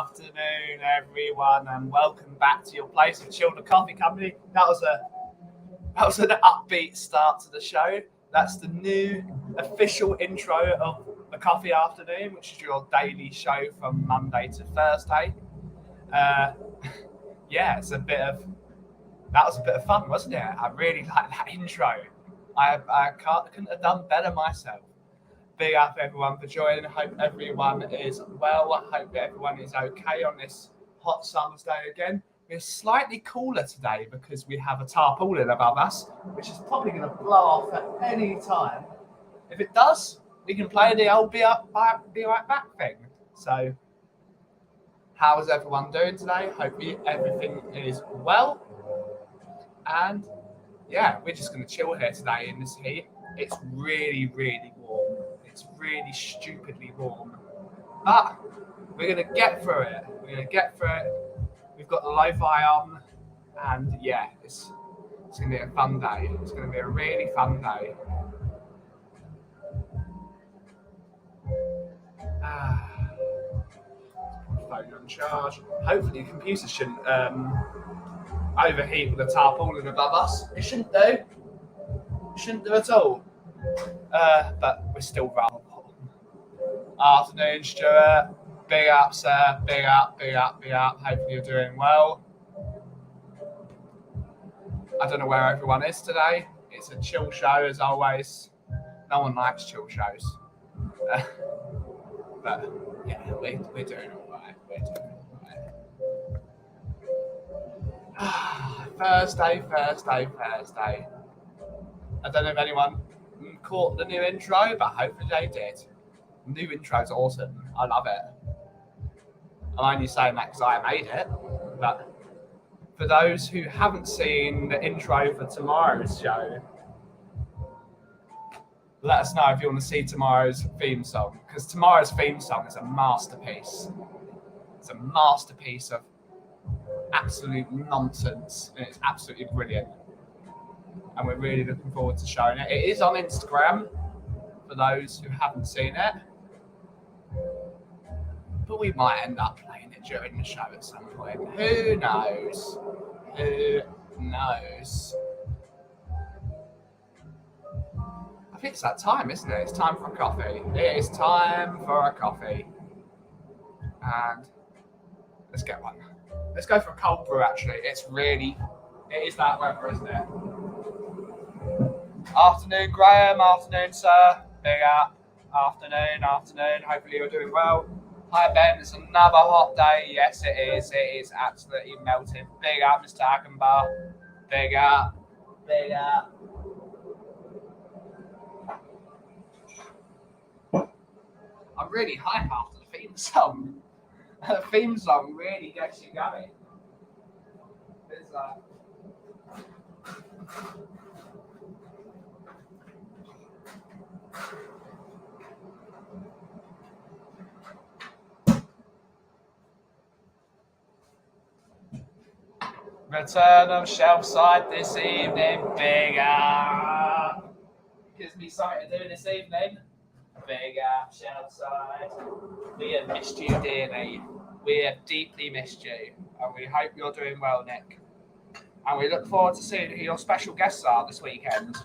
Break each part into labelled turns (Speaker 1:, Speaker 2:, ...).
Speaker 1: afternoon, everyone, and welcome back to your place of Chilled Coffee Company. That was an upbeat start to the show. That's the new official intro of the Kauffie Afternoon, which is your daily show from Monday to Thursday. Yeah, that was a bit of fun, wasn't it? I really like that intro. I couldn't have done better myself. Big up everyone for joining. I hope everyone is well. I hope everyone is okay on this hot summer's day again. We're slightly cooler today because we have a tarpaulin above us, which is probably going to blow off at any time. If it does, we can play the old be right back thing. So, how is everyone doing today? Hope everything is well. And yeah, we're just going to chill here today in this heat. It's really, really warm. It's really stupidly warm. But we're going to get through it. We've got the lo-fi on. And yeah, it's going to be a fun day. It's going to be a really fun day. Phone on charge. Hopefully the computer shouldn't overheat with the tarpaulin above us. It shouldn't do. It shouldn't do at all. But we're still rather warm. Afternoon, Stuart. Big up, sir. Big up. Hopefully you're doing well. I don't know where everyone is today. It's a chill show as always. No one likes chill shows. But yeah, we're doing all right. Thursday. I don't know if anyone caught the new intro, but hopefully they did. The new intro's awesome. I love it. I'm only saying that because I made it. But for those who haven't seen the intro for tomorrow's show, let us know if you want to see tomorrow's theme song, because tomorrow's theme song is a masterpiece. It's a masterpiece of absolute nonsense, and it's absolutely brilliant. And we're really looking forward to showing it. It is on Instagram for those who haven't seen it, but we might end up playing it during the show at some point. Who knows? Who knows. I think it's that time, isn't it? It's time for a coffee. It is time for a coffee. And let's get one. Let's go for a cold brew, actually. It is that weather, isn't it? Afternoon, Graham. Afternoon, sir. Big up. Afternoon. Hopefully you're doing well. Hi, Ben. It's another hot day. Yes, it is. It is absolutely melting. Big up, Mr. Hackenbach. Big up. I'm really hype after the theme song. The theme song really gets you going. It's return of Shelfside this evening, big up. Gives me something to do this evening. Big up, Shelfside. We have missed you dearly. We have deeply missed you. And we hope you're doing well, Nick. And we look forward to seeing who your special guests are this weekend.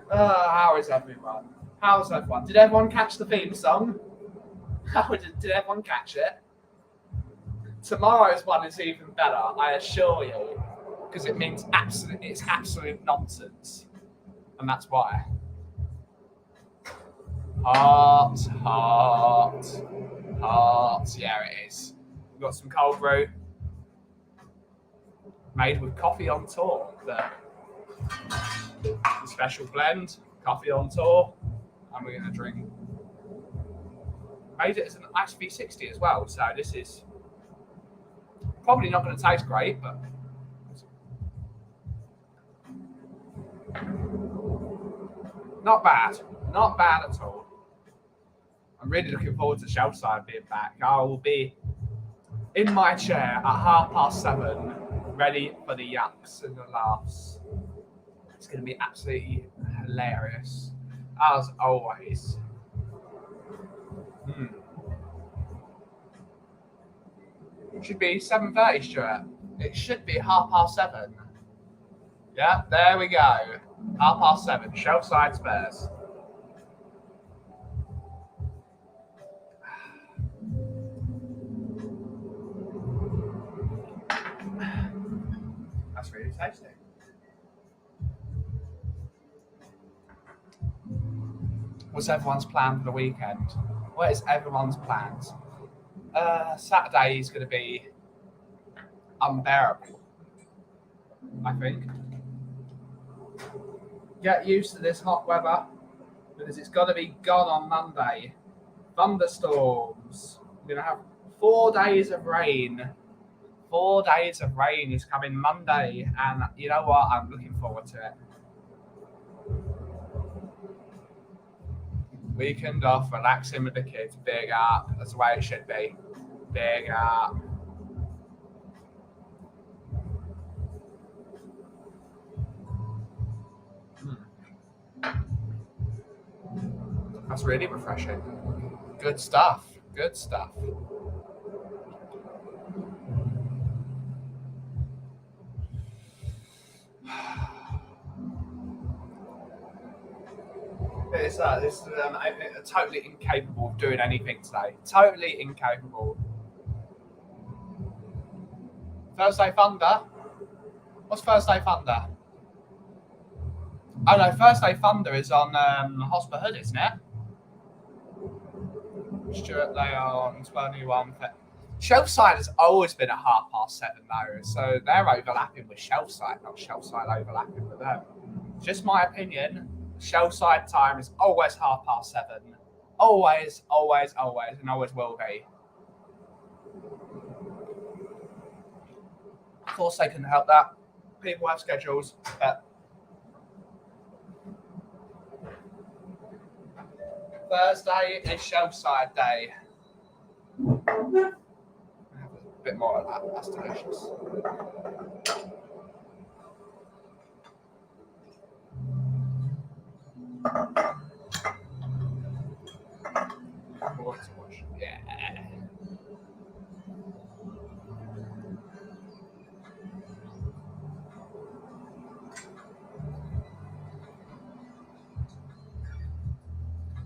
Speaker 1: How is everyone? How's everyone? Did everyone catch the theme song? Did everyone catch it? Tomorrow's one is even better, I assure you, because it means it's absolute nonsense, and that's why. Heart. Yeah, it is. We've got some cold brew made with coffee on tour. The special blend, coffee on tour, and we're going to drink. Made it as an Ice V60 as well, so this is probably not going to taste great, but not bad at all. I'm really looking forward to Shelfside being back. I will be in my chair at 7:30, ready for the yaps and the laughs. It's going to be absolutely hilarious, as always. It should be 7:30, Stuart. It should be 7:30. Yeah, there we go. 7:30, Shelfside Spurs. That's really tasty. What's everyone's plan for the weekend? What is everyone's plans? Saturday is going to be unbearable, I think. Get used to this hot weather because it's going to be gone on Monday. Thunderstorms. We're going to have 4 days of rain. 4 days of rain is coming Monday, and you know what? I'm looking forward to it. Weekend off, relaxing with the kids. Big up. That's the way it should be. Big up. That's really refreshing. Good stuff. I'm totally incapable of doing anything today. Totally incapable. Thursday Thunder? What's Thursday Thunder? Oh no, Thursday Thunder is on Hotspur Hood, isn't it? Stuart, they are on 21. Shelfside has always been at 7:30 though, so they're overlapping with Shelfside, not Shelfside overlapping with them. Just my opinion. Shelfside time is always 7:30. Always, and always will be. Of course, they can help that. People have schedules, but Thursday is Shelfside day. Have a bit more of that. That's delicious.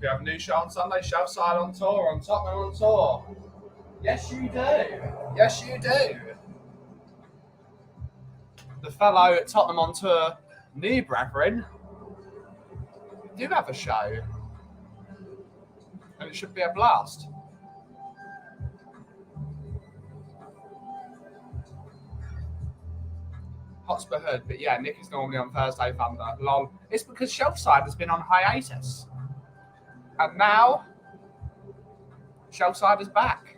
Speaker 1: We have a new show on Sunday, Shelfside on tour, on Tottenham on tour. Yes, you do. Yes, you do. The fellow at Tottenham on tour, new brethren, do have a show. And it should be a blast. Hotspur Hood, but yeah, Nick is normally on Thursday Thunder. Lol. It's because Shelfside has been on hiatus. And now, Shelfside is back.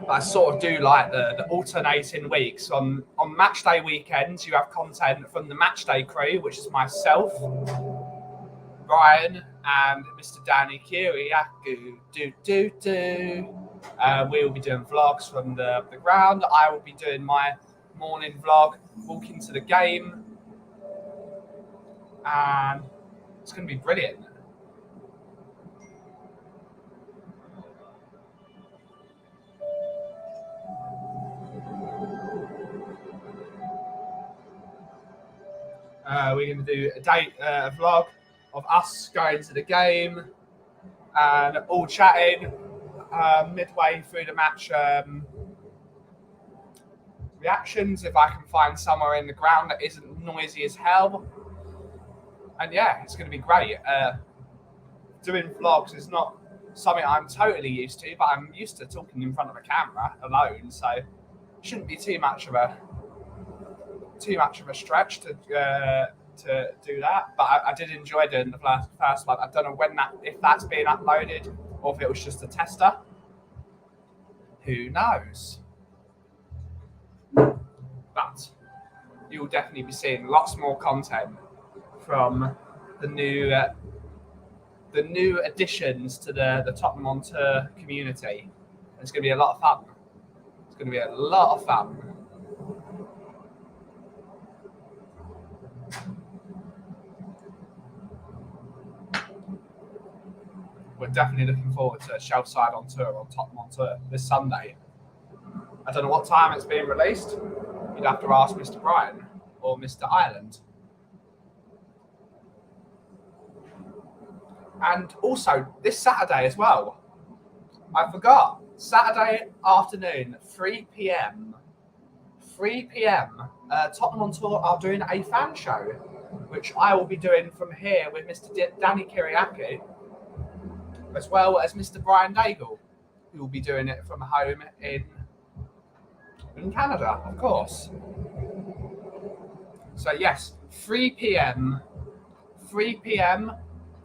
Speaker 1: I sort of do like the alternating weeks. On match day weekends, you have content from the match day crew, which is myself, Brian, and Mr. Danny Kiriakou. We will be doing vlogs from the ground. I will be doing my morning vlog, walking to the game, and it's going to be brilliant. We're going to do a vlog of us going to the game and all chatting midway through the match. Reactions, if I can find somewhere in the ground that isn't noisy as hell. And yeah, it's going to be great. Doing vlogs is not something I'm totally used to, but I'm used to talking in front of a camera alone, so it shouldn't be too much of a stretch to do that. But I did enjoy doing the first one. I don't know if that's being uploaded or if it was just a tester. Who knows? But you'll definitely be seeing lots more content from the new additions to the Tottenham on Tour community. It's going to be a lot of fun. It's going to be a lot of fun. We're definitely looking forward to Shelfside on tour, on Tottenham on Tour this Sunday. I don't know what time it's being released. You'd have to ask Mr. Brian or Mr. Ireland. And also this Saturday as well. I forgot. Saturday afternoon, 3 p.m. 3 p.m. Tottenham on Tour are doing a fan show, which I will be doing from here with Mr. Danny Kiriakou, as well as Mr. Brian Daigle, who will be doing it from home in Canada, of course. So yes, 3 p.m.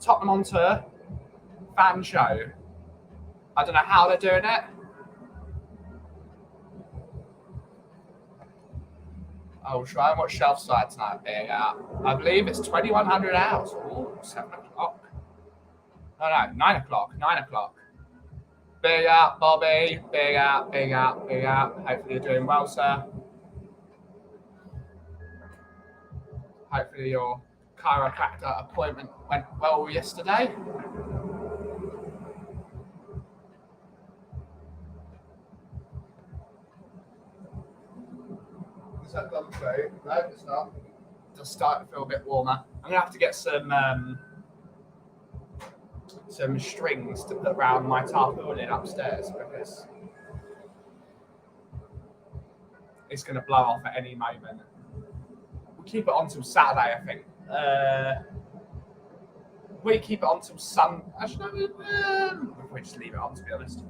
Speaker 1: Tottenham on Tour fan show. I don't know how they're doing it. I will try and watch Shelfside tonight being out. I believe it's 2100 hours. Ooh, 7 o'clock. No, 9 o'clock. 9 o'clock. Big up, Bobby. Big up. Hopefully you're doing well, sir. Hopefully your chiropractor appointment went well yesterday. Is that gone through? No, it's not. Just starting to feel a bit warmer. I'm gonna have to get some strings to put around my tarpaulin upstairs because it's gonna blow off at any moment. We'll keep it on till Saturday, I think. We keep it on till Actually, no, we just leave it on, to be honest.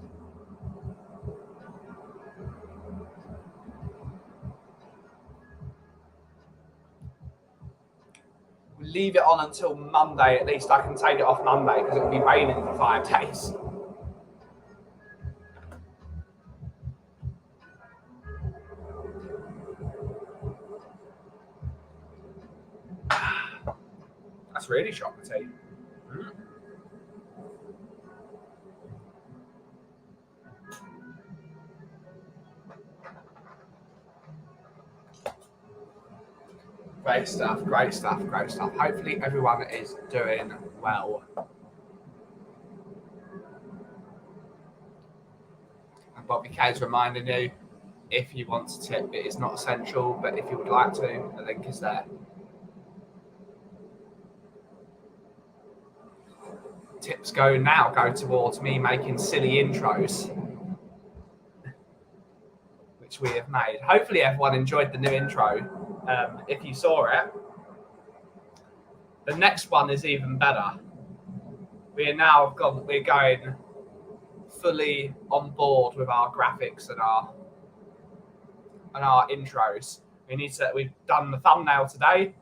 Speaker 1: We'll leave it on until Monday. At least I can take it off Monday because it'll be raining for 5 days. That's really chocolatey. Great stuff. Hopefully everyone is doing well. But BK's reminding you, if you want to tip, it is not essential, but if you would like to, the link is there. Tips go towards me making silly intros, which we have made. Hopefully everyone enjoyed the new intro. If you saw it, the next one is even better. We're going fully on board with our graphics and our intros. We've done the thumbnail today.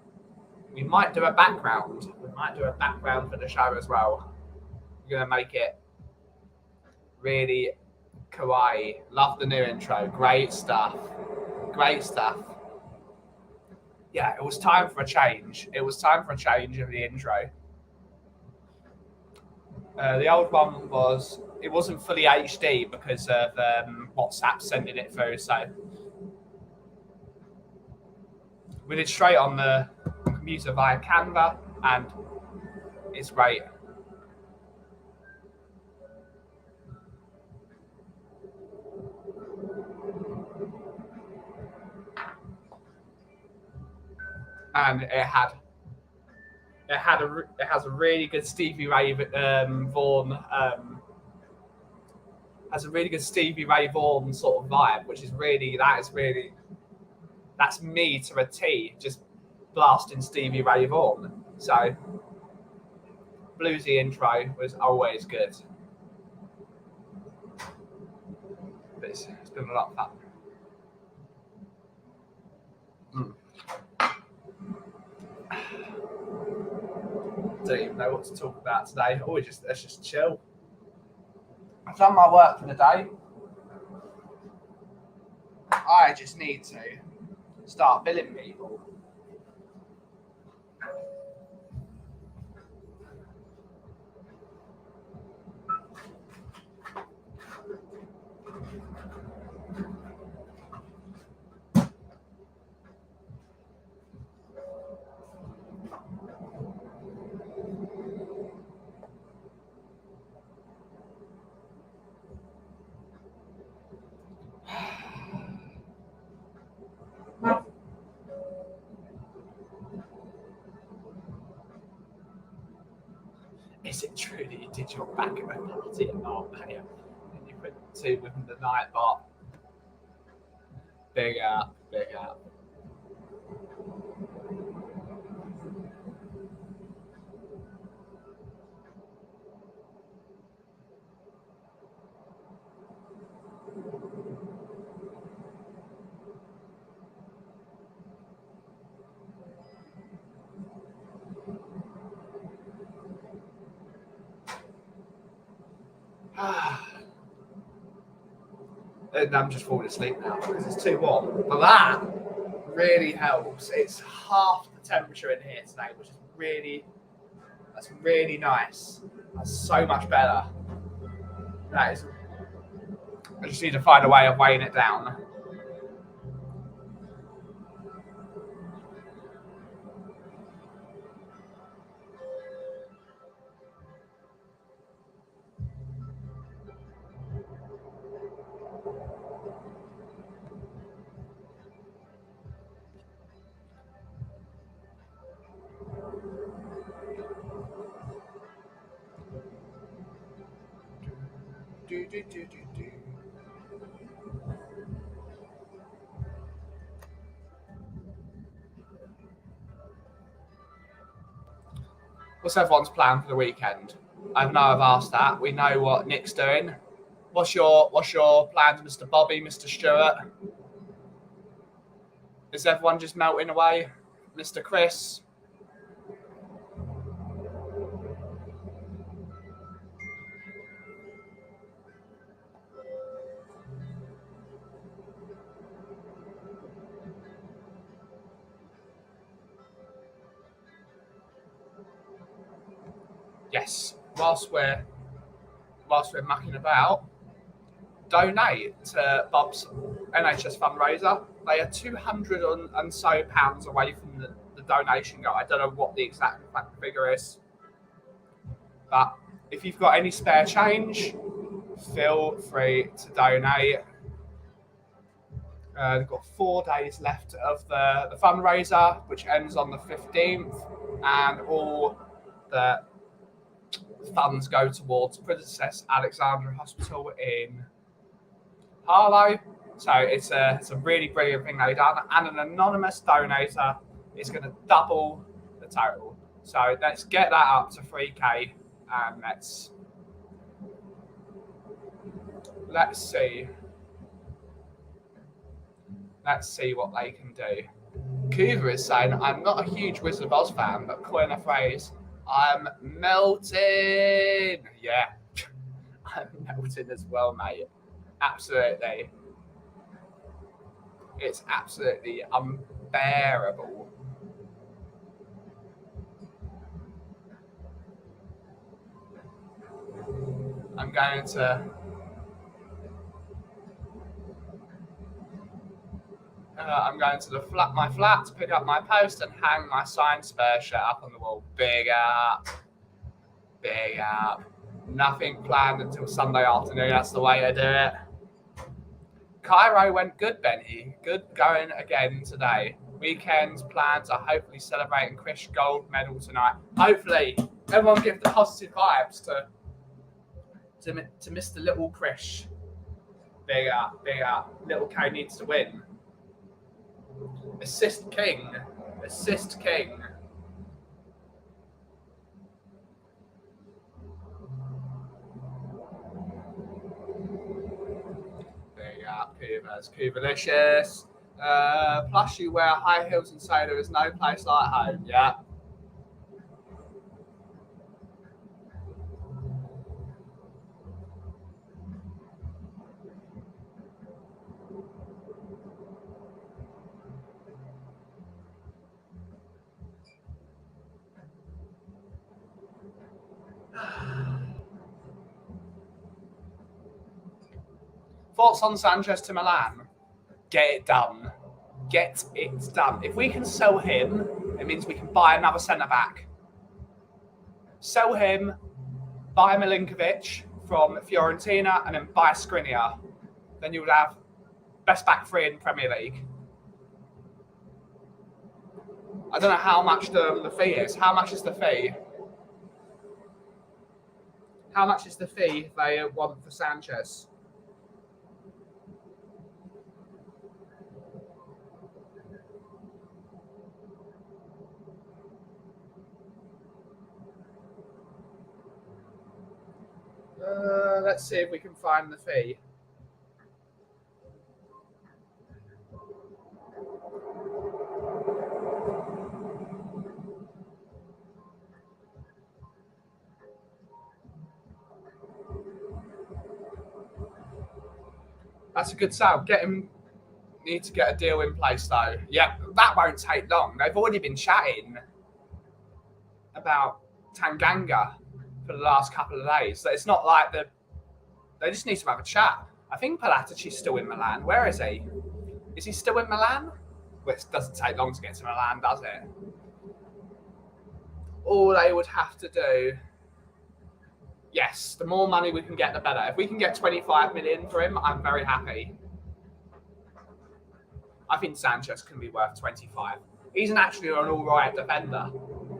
Speaker 1: We might do a background. We might do a background for the show as well. We're gonna make it really kawaii. Love the new intro. Great stuff. Great stuff. Yeah, it was time for a change. It was time for a change of the intro. The old one wasn't fully HD because of WhatsApp sending it through. So we did straight on the computer via Canva, and it's great. And it has a really good Stevie Ray Vaughan has a really good Stevie Ray Vaughan sort of vibe, which is that's me to a T, just blasting Stevie Ray Vaughan. So bluesy intro was always good. But it's been a lot of fun. Don't even know what to talk about today. Let's just chill. I've done my work for the day. I just need to start billing people. Is it true that you did your back at a party at Marbella and you went to with the night bar? Big up, big up. And I'm just falling asleep now because it's too warm. But that really helps. It's half the temperature in here today, which is that's really nice. That's so much better. I just need to find a way of weighing it down. What's everyone's plan for the weekend? I know I've asked that. We know what Nick's doing. What's your plans, Mr. Bobby, Mr. Stewart? Is everyone just melting away? Mr. Chris? Yes, whilst we're mucking about, donate to Bob's NHS fundraiser. They are £200 and so away from the donation goal. I don't know what the exact figure is, but if you've got any spare change, feel free to donate. They've got 4 days left of the fundraiser, which ends on the 15th, and all the funds go towards Princess Alexandra Hospital in Harlow. So it's a really brilliant thing they've done, and an anonymous donator is going to double the total. So let's get that up to 3k, and let's see. Let's see what they can do. Kuva is saying, I'm not a huge Wizard of Oz fan, but coin a phrase, I'm melting. Yeah, I'm melting as well, mate. Absolutely. It's absolutely unbearable. I'm going to my flat to pick up my post and hang my signed spare shirt up on the wall. Big up. Big up. Nothing planned until Sunday afternoon. That's the way to do it. Cairo went good, Benny. Good going again today. Weekend's plans are hopefully celebrating Chris' gold medal tonight. Hopefully, everyone give the positive vibes to Mr. Little Chris. Big up, big up. Little K needs to win. Assist King. Assist King. Big up, Kuva's Kuvalicious. Plus you wear high heels and say there is no place like home. Yeah. Thoughts on Sanchez to Milan? Get it done. Get it done. If we can sell him, it means we can buy another centre-back. Sell him, buy Milinkovic from Fiorentina, and then buy Skriniar. Then you would have best back three in Premier League. I don't know how much the fee is. How much is the fee? How much is the fee they want for Sanchez? Let's see if we can find the fee. That's a good sale. Need to get a deal in place though. Yeah, that won't take long. They've already been chatting about Tanganga for the last couple of days. So it's not like they just need to have a chat. I think Palatici's still in Milan. Where is he? Is he still in Milan? Well, it doesn't take long to get to Milan, does it? All they would have to do... Yes, the more money we can get, the better. If we can get 25 million for him, I'm very happy. I think Sanchez can be worth 25. He's actually an all right defender.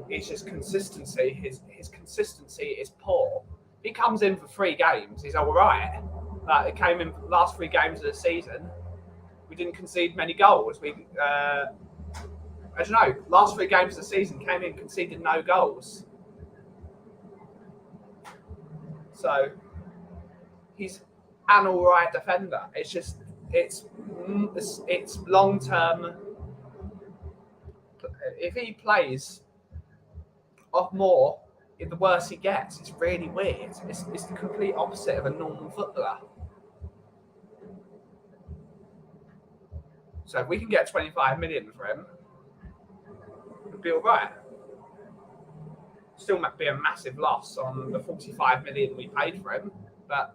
Speaker 1: It's just consistency. His consistency is poor. He comes in for 3 games. He's all right. Like, it came in for the last 3 games of the season. We didn't concede many goals. I don't know. Last 3 games of the season came in, conceded no goals. So he's an all right defender. It's just it's long term. If he plays off more, the worse he gets. It's really weird. It's the complete opposite of a normal footballer. So if we can get 25 million for him, it'll be all right. Still might be a massive loss on the 45 million we paid for him, but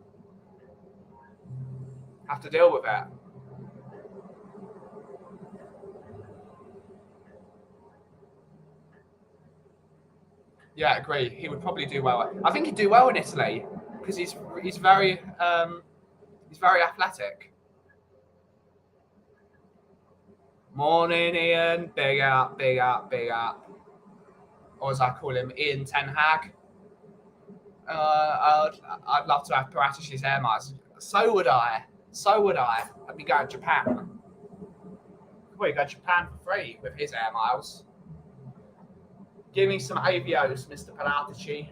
Speaker 1: have to deal with it. Yeah, I agree. He would probably do well. I think he'd do well in Italy. because he's very athletic. Morning, Ian. Big up, big up, big up. Or as I call him, Ian Ten Hag. I'd love to have Paratish's air miles. So would I. So would I. I'd be going to Japan. We go to Japan for free with his air miles. Give me some AVOs, Mr. Palatici.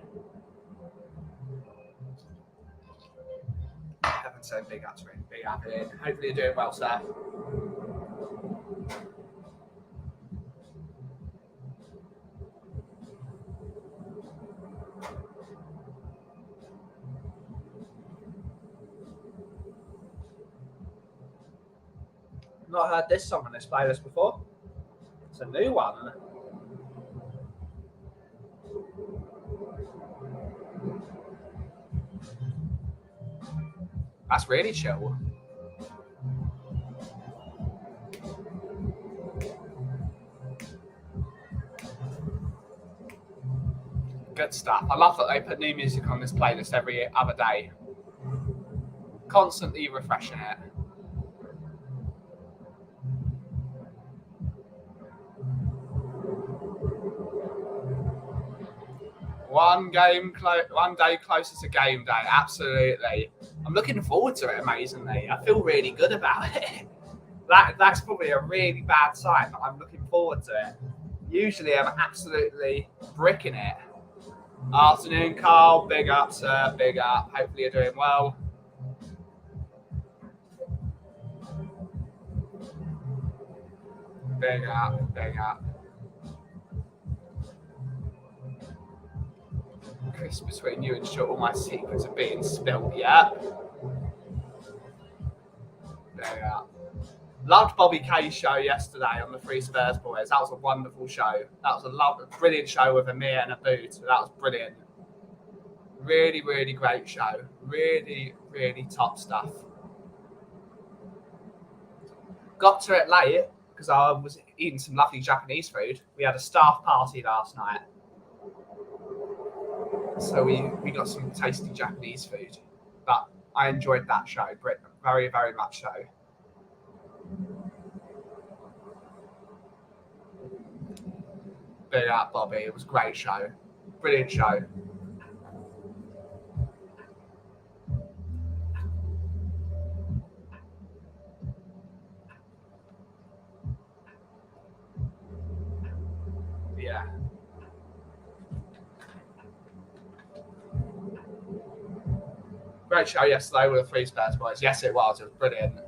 Speaker 1: I haven't said big up to him. Big up in. Hopefully you're doing well, sir. Not heard this song on this playlist before. It's a new one. That's really chill. Good stuff. I love that they put new music on this playlist every other day. Constantly refreshing it. One day closer to game day. Absolutely. I'm looking forward to it, amazingly. I feel really good about it. That's probably a really bad sign that I'm looking forward to it. Usually I'm absolutely bricking it. Afternoon, Carl. Big up, sir. Big up. Hopefully you're doing well. Big up, big up. Chris, between you and Short, all my secrets are being spilled. Yeah. Big up. Loved Bobby Kay's show yesterday on the Three Spurs Boys. That was a wonderful show. That was a brilliant show with Amir and Aboud. That was brilliant. Really, really great show. Really, really top stuff. Got to it late because I was eating some lovely Japanese food. We had a staff party last night. So we got some tasty Japanese food. But I enjoyed that show very, very much so. Big up, Bobby. It was a great show. Brilliant show. Yeah. Great show yesterday with the Three Spurs Boys. Yes, it was. It was brilliant.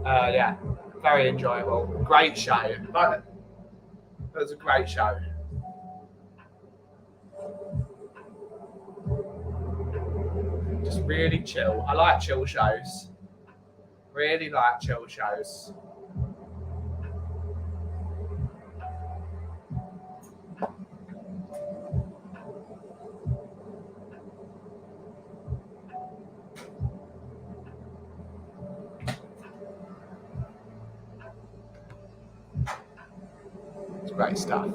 Speaker 1: Yeah, very enjoyable. Great show. But it was a great show. Just really chill. I like chill shows. Really like chill shows. It's great stuff.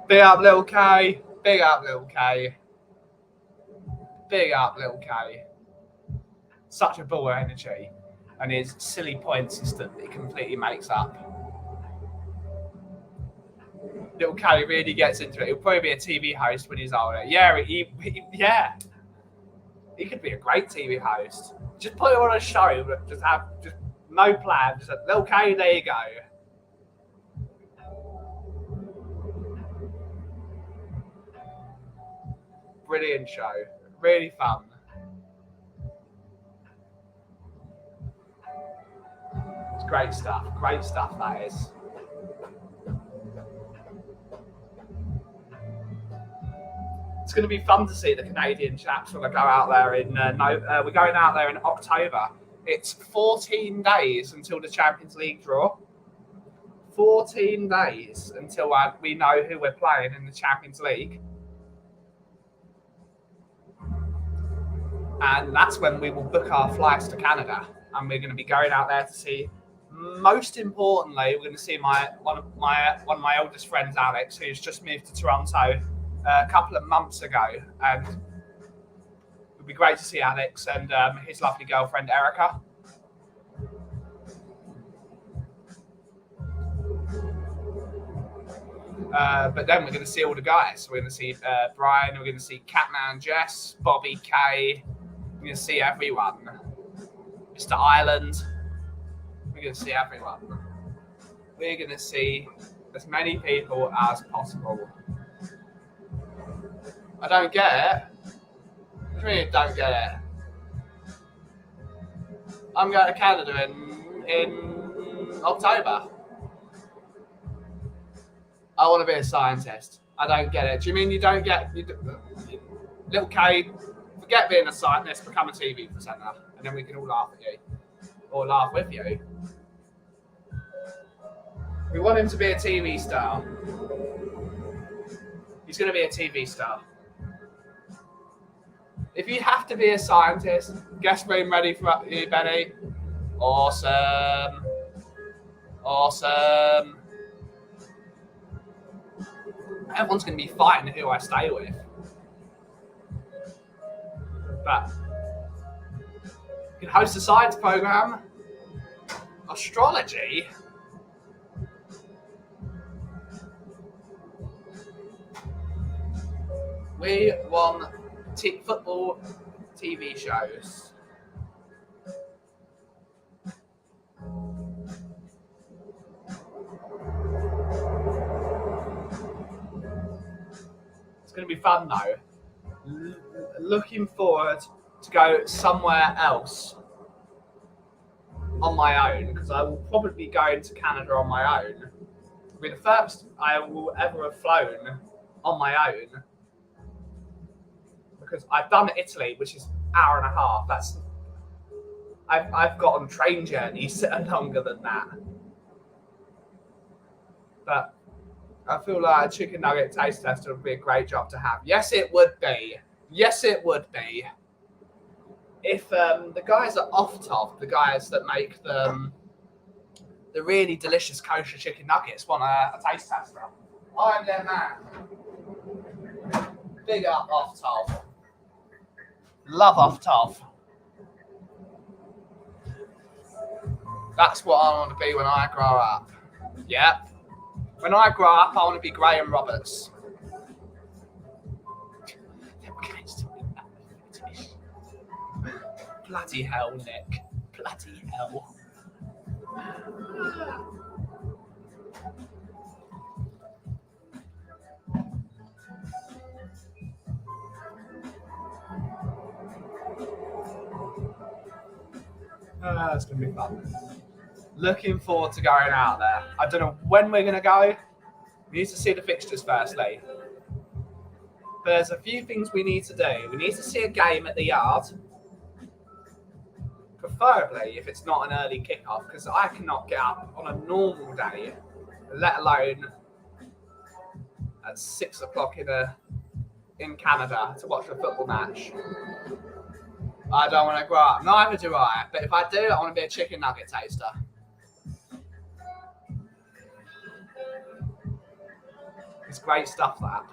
Speaker 1: Big up, little K. Big up, little K. Big up, little K. Such a ball of energy. And his silly point system that he completely makes up. Little K really gets into it. He'll probably be a TV host when he's older. Yeah, yeah. He could be a great TV host. Just put him on a show, but just no plan. Just a little K, there you go. Brilliant show. Really fun. It's great stuff. Great stuff, that is. It's going to be fun to see the Canadian chaps when I go out there in we're going out there in October. It's 14 days until the Champions League draw. 14 days until we know who we're playing in the Champions League. And that's when we will book our flights to Canada. And we're going to be going out there to see Most importantly, we're going to see one of my oldest friends, Alex, who's just moved to Toronto a couple of months ago, and it would be great to see Alex and his lovely girlfriend Erica. But then we're going to see all the guys. We're going to see Brian. We're going to see Catman, Jess, Bobby, Kay. We're going to see everyone. Mr. Ireland. We're going to see everyone. We're going to see as many people as possible. I don't get it. I really don't get it. I'm going to Canada in October. I want to be a scientist. I don't get it. Do you mean you don't get... Little K, forget being a scientist, become a TV presenter, and then we can all laugh at you. Or laugh with you. We want him to be a TV star. He's going to be a TV star. If you have to be a scientist, guest room ready for you, Benny. Awesome. Awesome. Everyone's going to be fighting who I stay with. But you can host a science program. Astrology. We want football TV shows. It's going to be fun though. Looking forward to go somewhere else on my own, because I will probably be going to Canada on my own. It'll be the first I will ever have flown on my own, because I've done Italy, which is an hour and a half. I've got on train journeys longer than that. But I feel like a chicken nugget taste tester would be a great job to have. Yes, it would be. Yes, it would be. If the guys at Off Top, the guys that make the really delicious kosher chicken nuggets, want a taste tester, I'm their man. Big up Off Top. Love Off Top. That's what I want to be when I grow up. Yep. When I grow up, I want to be Graham Roberts. Bloody hell, Nick. Bloody hell. It's going to be fun. Looking forward to going out there. I don't know when we're going to go. We need to see the fixtures firstly. But there's a few things we need to do. We need to see a game at the Yard. Preferably if it's not an early kickoff, because I cannot get up on a normal day, let alone at 6 o'clock in Canada to watch a football match. I don't want to grow up. Neither do I. But if I do, I want to be a chicken nugget taster. It's great stuff, that.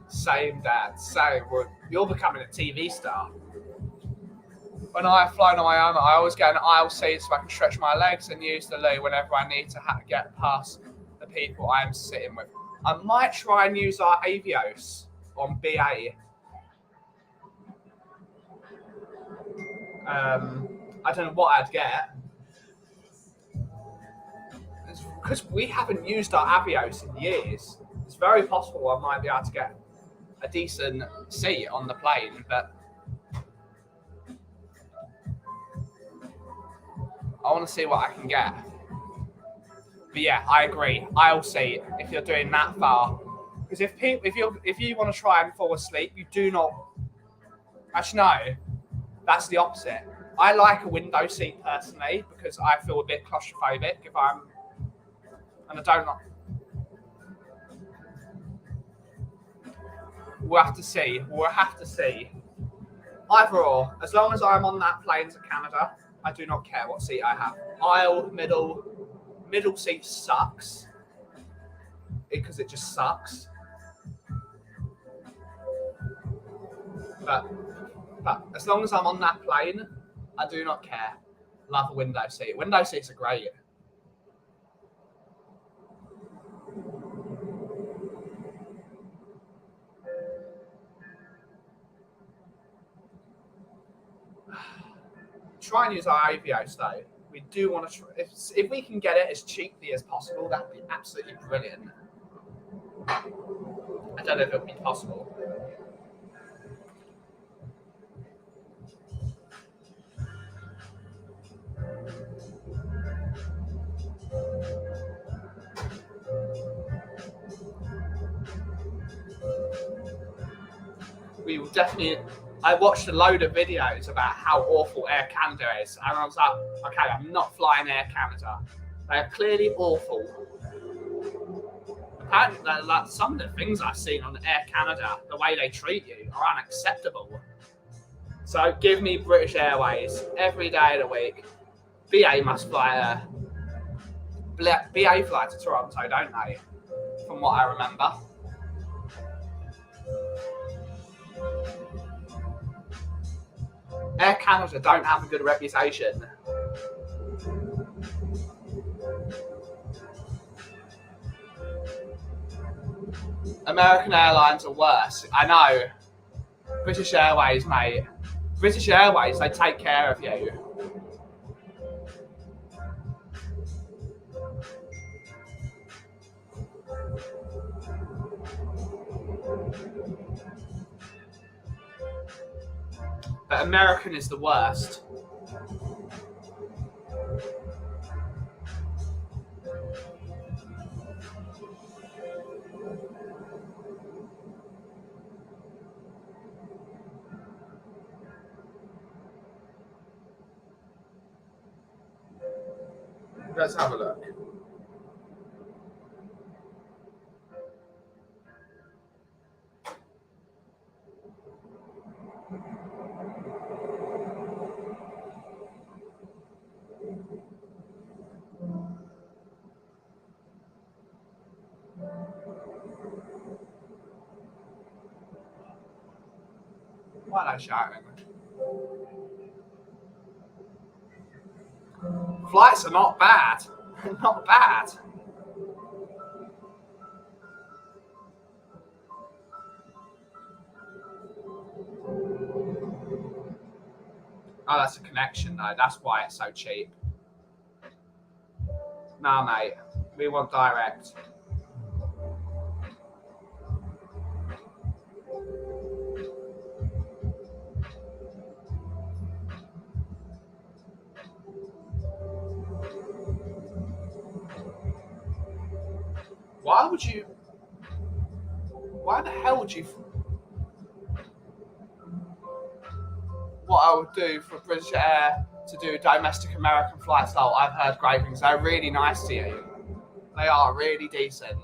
Speaker 1: Same, Dad. Same. Well, you're becoming a TV star. When I fly on my own, I always get an aisle seat so I can stretch my legs and use the loo whenever I need to get past the people I am sitting with. I might try and use our Avios on BA. I don't know what I'd get. Because we haven't used our Avios in years, it's very possible I might be able to get a decent seat on the plane, but I want to see what I can get. But yeah, I agree. Aisle seat if you're doing that far, because if you want to try and fall asleep, you do not. Actually, no, that's the opposite. I like a window seat personally because I feel a bit claustrophobic if I'm, and I don't. We'll have to see. We'll have to see. Either or. As long as I'm on that plane to Canada, I do not care what seat I have. Aisle, middle seat sucks because it just sucks. But as long as I'm on that plane, I do not care. Love a window seat. Window seats are great. Try and use our Avios though. We do want to. If we can get it as cheaply as possible, that'd be absolutely brilliant. I don't know if it would be possible. We will definitely. I watched a load of videos about how awful Air Canada is, and I was like, okay, I'm not flying Air Canada. They are clearly awful. Apparently, like, some of the things I've seen on Air Canada, the way they treat you, are unacceptable. So give me British Airways every day of the week. BA must fly. BA fly to Toronto, don't they? From what I remember. Air Canada don't have a good reputation. American Airlines are worse. I know. British Airways, mate. British Airways, they take care of you. But American is the worst. Let's have a look. Why are they shouting? Flights are not bad. Not bad. Oh, that's a connection though. That's why it's so cheap. Nah, mate. We want direct. Why the hell would you? What I would do for British Air to do domestic American flights, though, I've heard great things. They're really nice to you. They are really decent.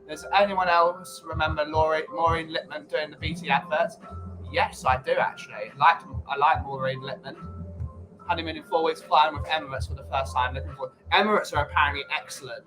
Speaker 1: Does anyone else remember Maureen Lipman doing the BT adverts? Yes, I do actually. I like Maureen Lipman. Honeymoon in 4 weeks, flying with Emirates for the first time. Emirates are apparently excellent.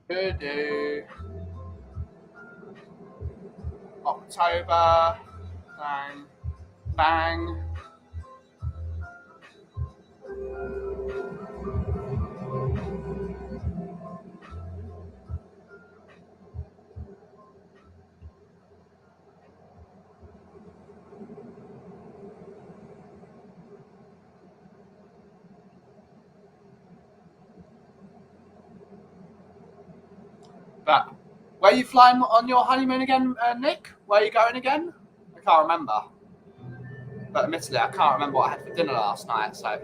Speaker 1: Good day. October. Bang. Bang. But where are you flying on your honeymoon again, Nick? Where are you going again? I can't remember. But admittedly, I can't remember what I had for dinner last night, so.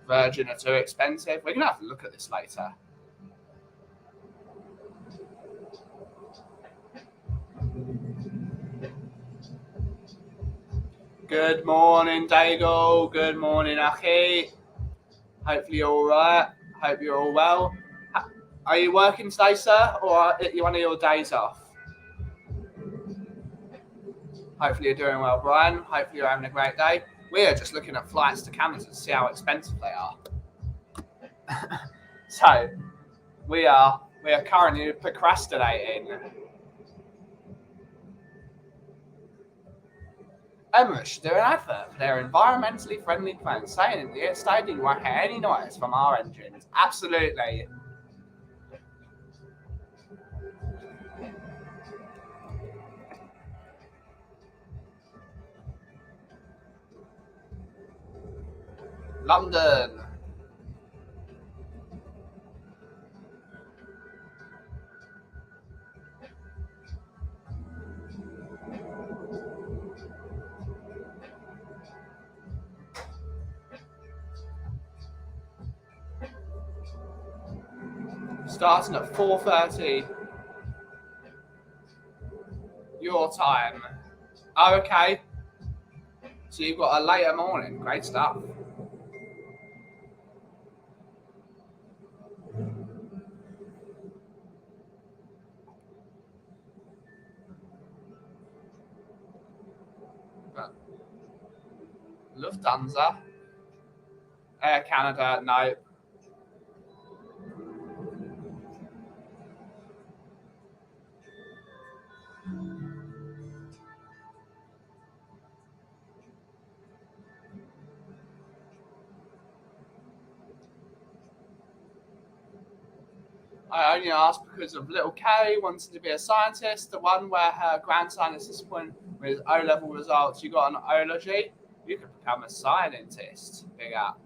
Speaker 1: Virgin are too expensive. We're going to have to look at this later. Good morning, Daigle. Good morning, Aki. Hopefully you're all right. Hope you're all well. Are you working today, sir, or are you one of your days off? Hopefully you're doing well, Brian. Hopefully you're having a great day. We are just looking at flights to Canada to see how expensive they are. So we are currently procrastinating. Emirates should do an advert for their environmentally friendly plane, stating you won't hear any noise from our engines. Absolutely. London. Starting at 4:30 your time. Oh, okay. So you've got a later morning. Great stuff. But Lufthansa, Air Canada, no. I only asked because of little Kay wanted to be a scientist, the one where her grandson is disappointed with his O-level results. You got an ology, you could become a scientist. Big up.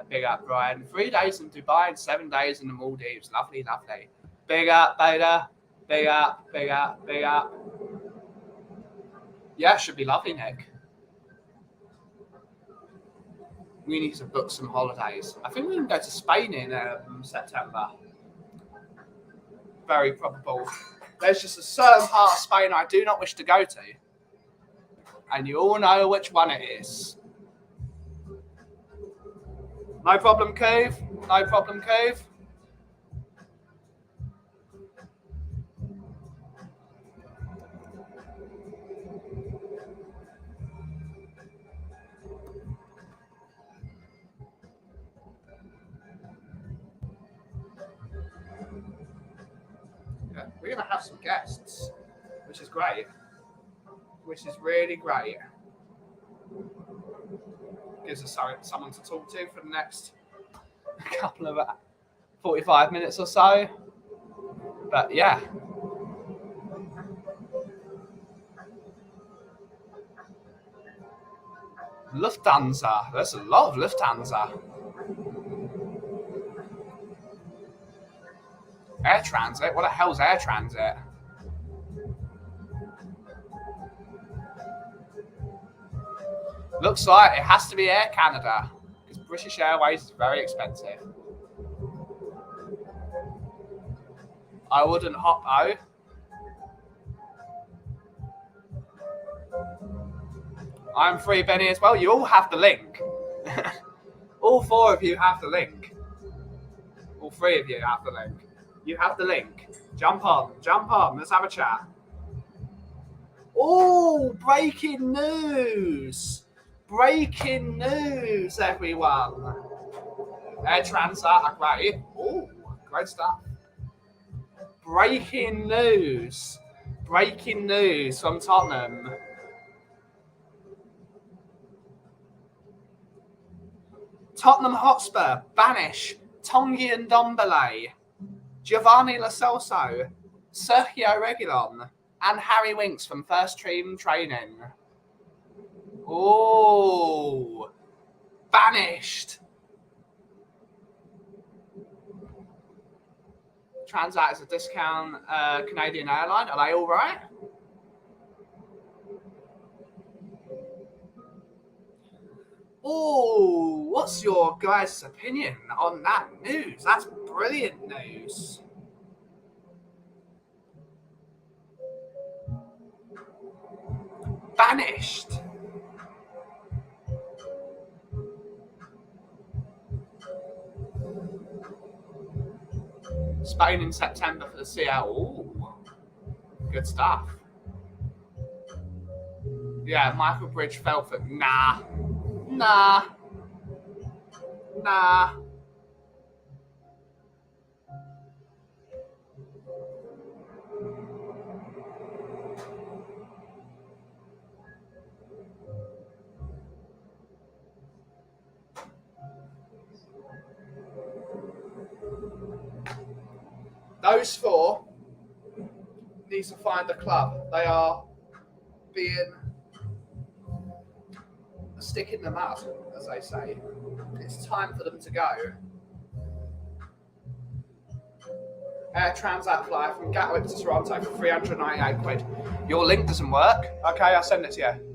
Speaker 1: Big up, Brian. 3 days in Dubai and 7 days in the Maldives. Lovely, lovely. Big up, Beta. Big up, big up, big up. Yeah, should be lovely, Nick. We need to book some holidays. I think we can go to Spain in September. Very probable. There's just a certain part of Spain I do not wish to go to. And you all know which one it is. No problem, Cove. No problem, Cove. Yeah, we're going to have some guests, which is great. Which is really great. Gives us someone to talk to for the next couple of 45 minutes or so. But yeah. Lufthansa. There's a lot of Lufthansa. Air Transit? What the hell's Air Transit? Looks like it has to be Air Canada because British Airways is very expensive. I wouldn't hop out. I'm free, Benny, as well. You all have the link. All 4 of you have the link. All 3 of you have the link. You have the link. Jump on. Jump on. Let's have a chat. Oh, breaking news. Breaking news, everyone. Air Transat are great. Oh, great stuff. Breaking news. Breaking news from Tottenham. Tottenham Hotspur banish Tanguy Ndombele, Giovanni Lo Celso, Sergio Reguilon, and Harry Winks from first team training. Oh, banished. Transat is a discount Canadian airline. Are they all right? Oh, what's your guys' opinion on that news? That's brilliant news. Banished. Spain in September for the Seattle. Ooh, good stuff. Yeah, Michael Bridge fell for nah. Those four need to find a club. They are being a stick in the mud, as they say. It's time for them to go. Air Transat flight from Gatwick to Toronto for 398 quid. Your link doesn't work. Okay, I'll send it to you.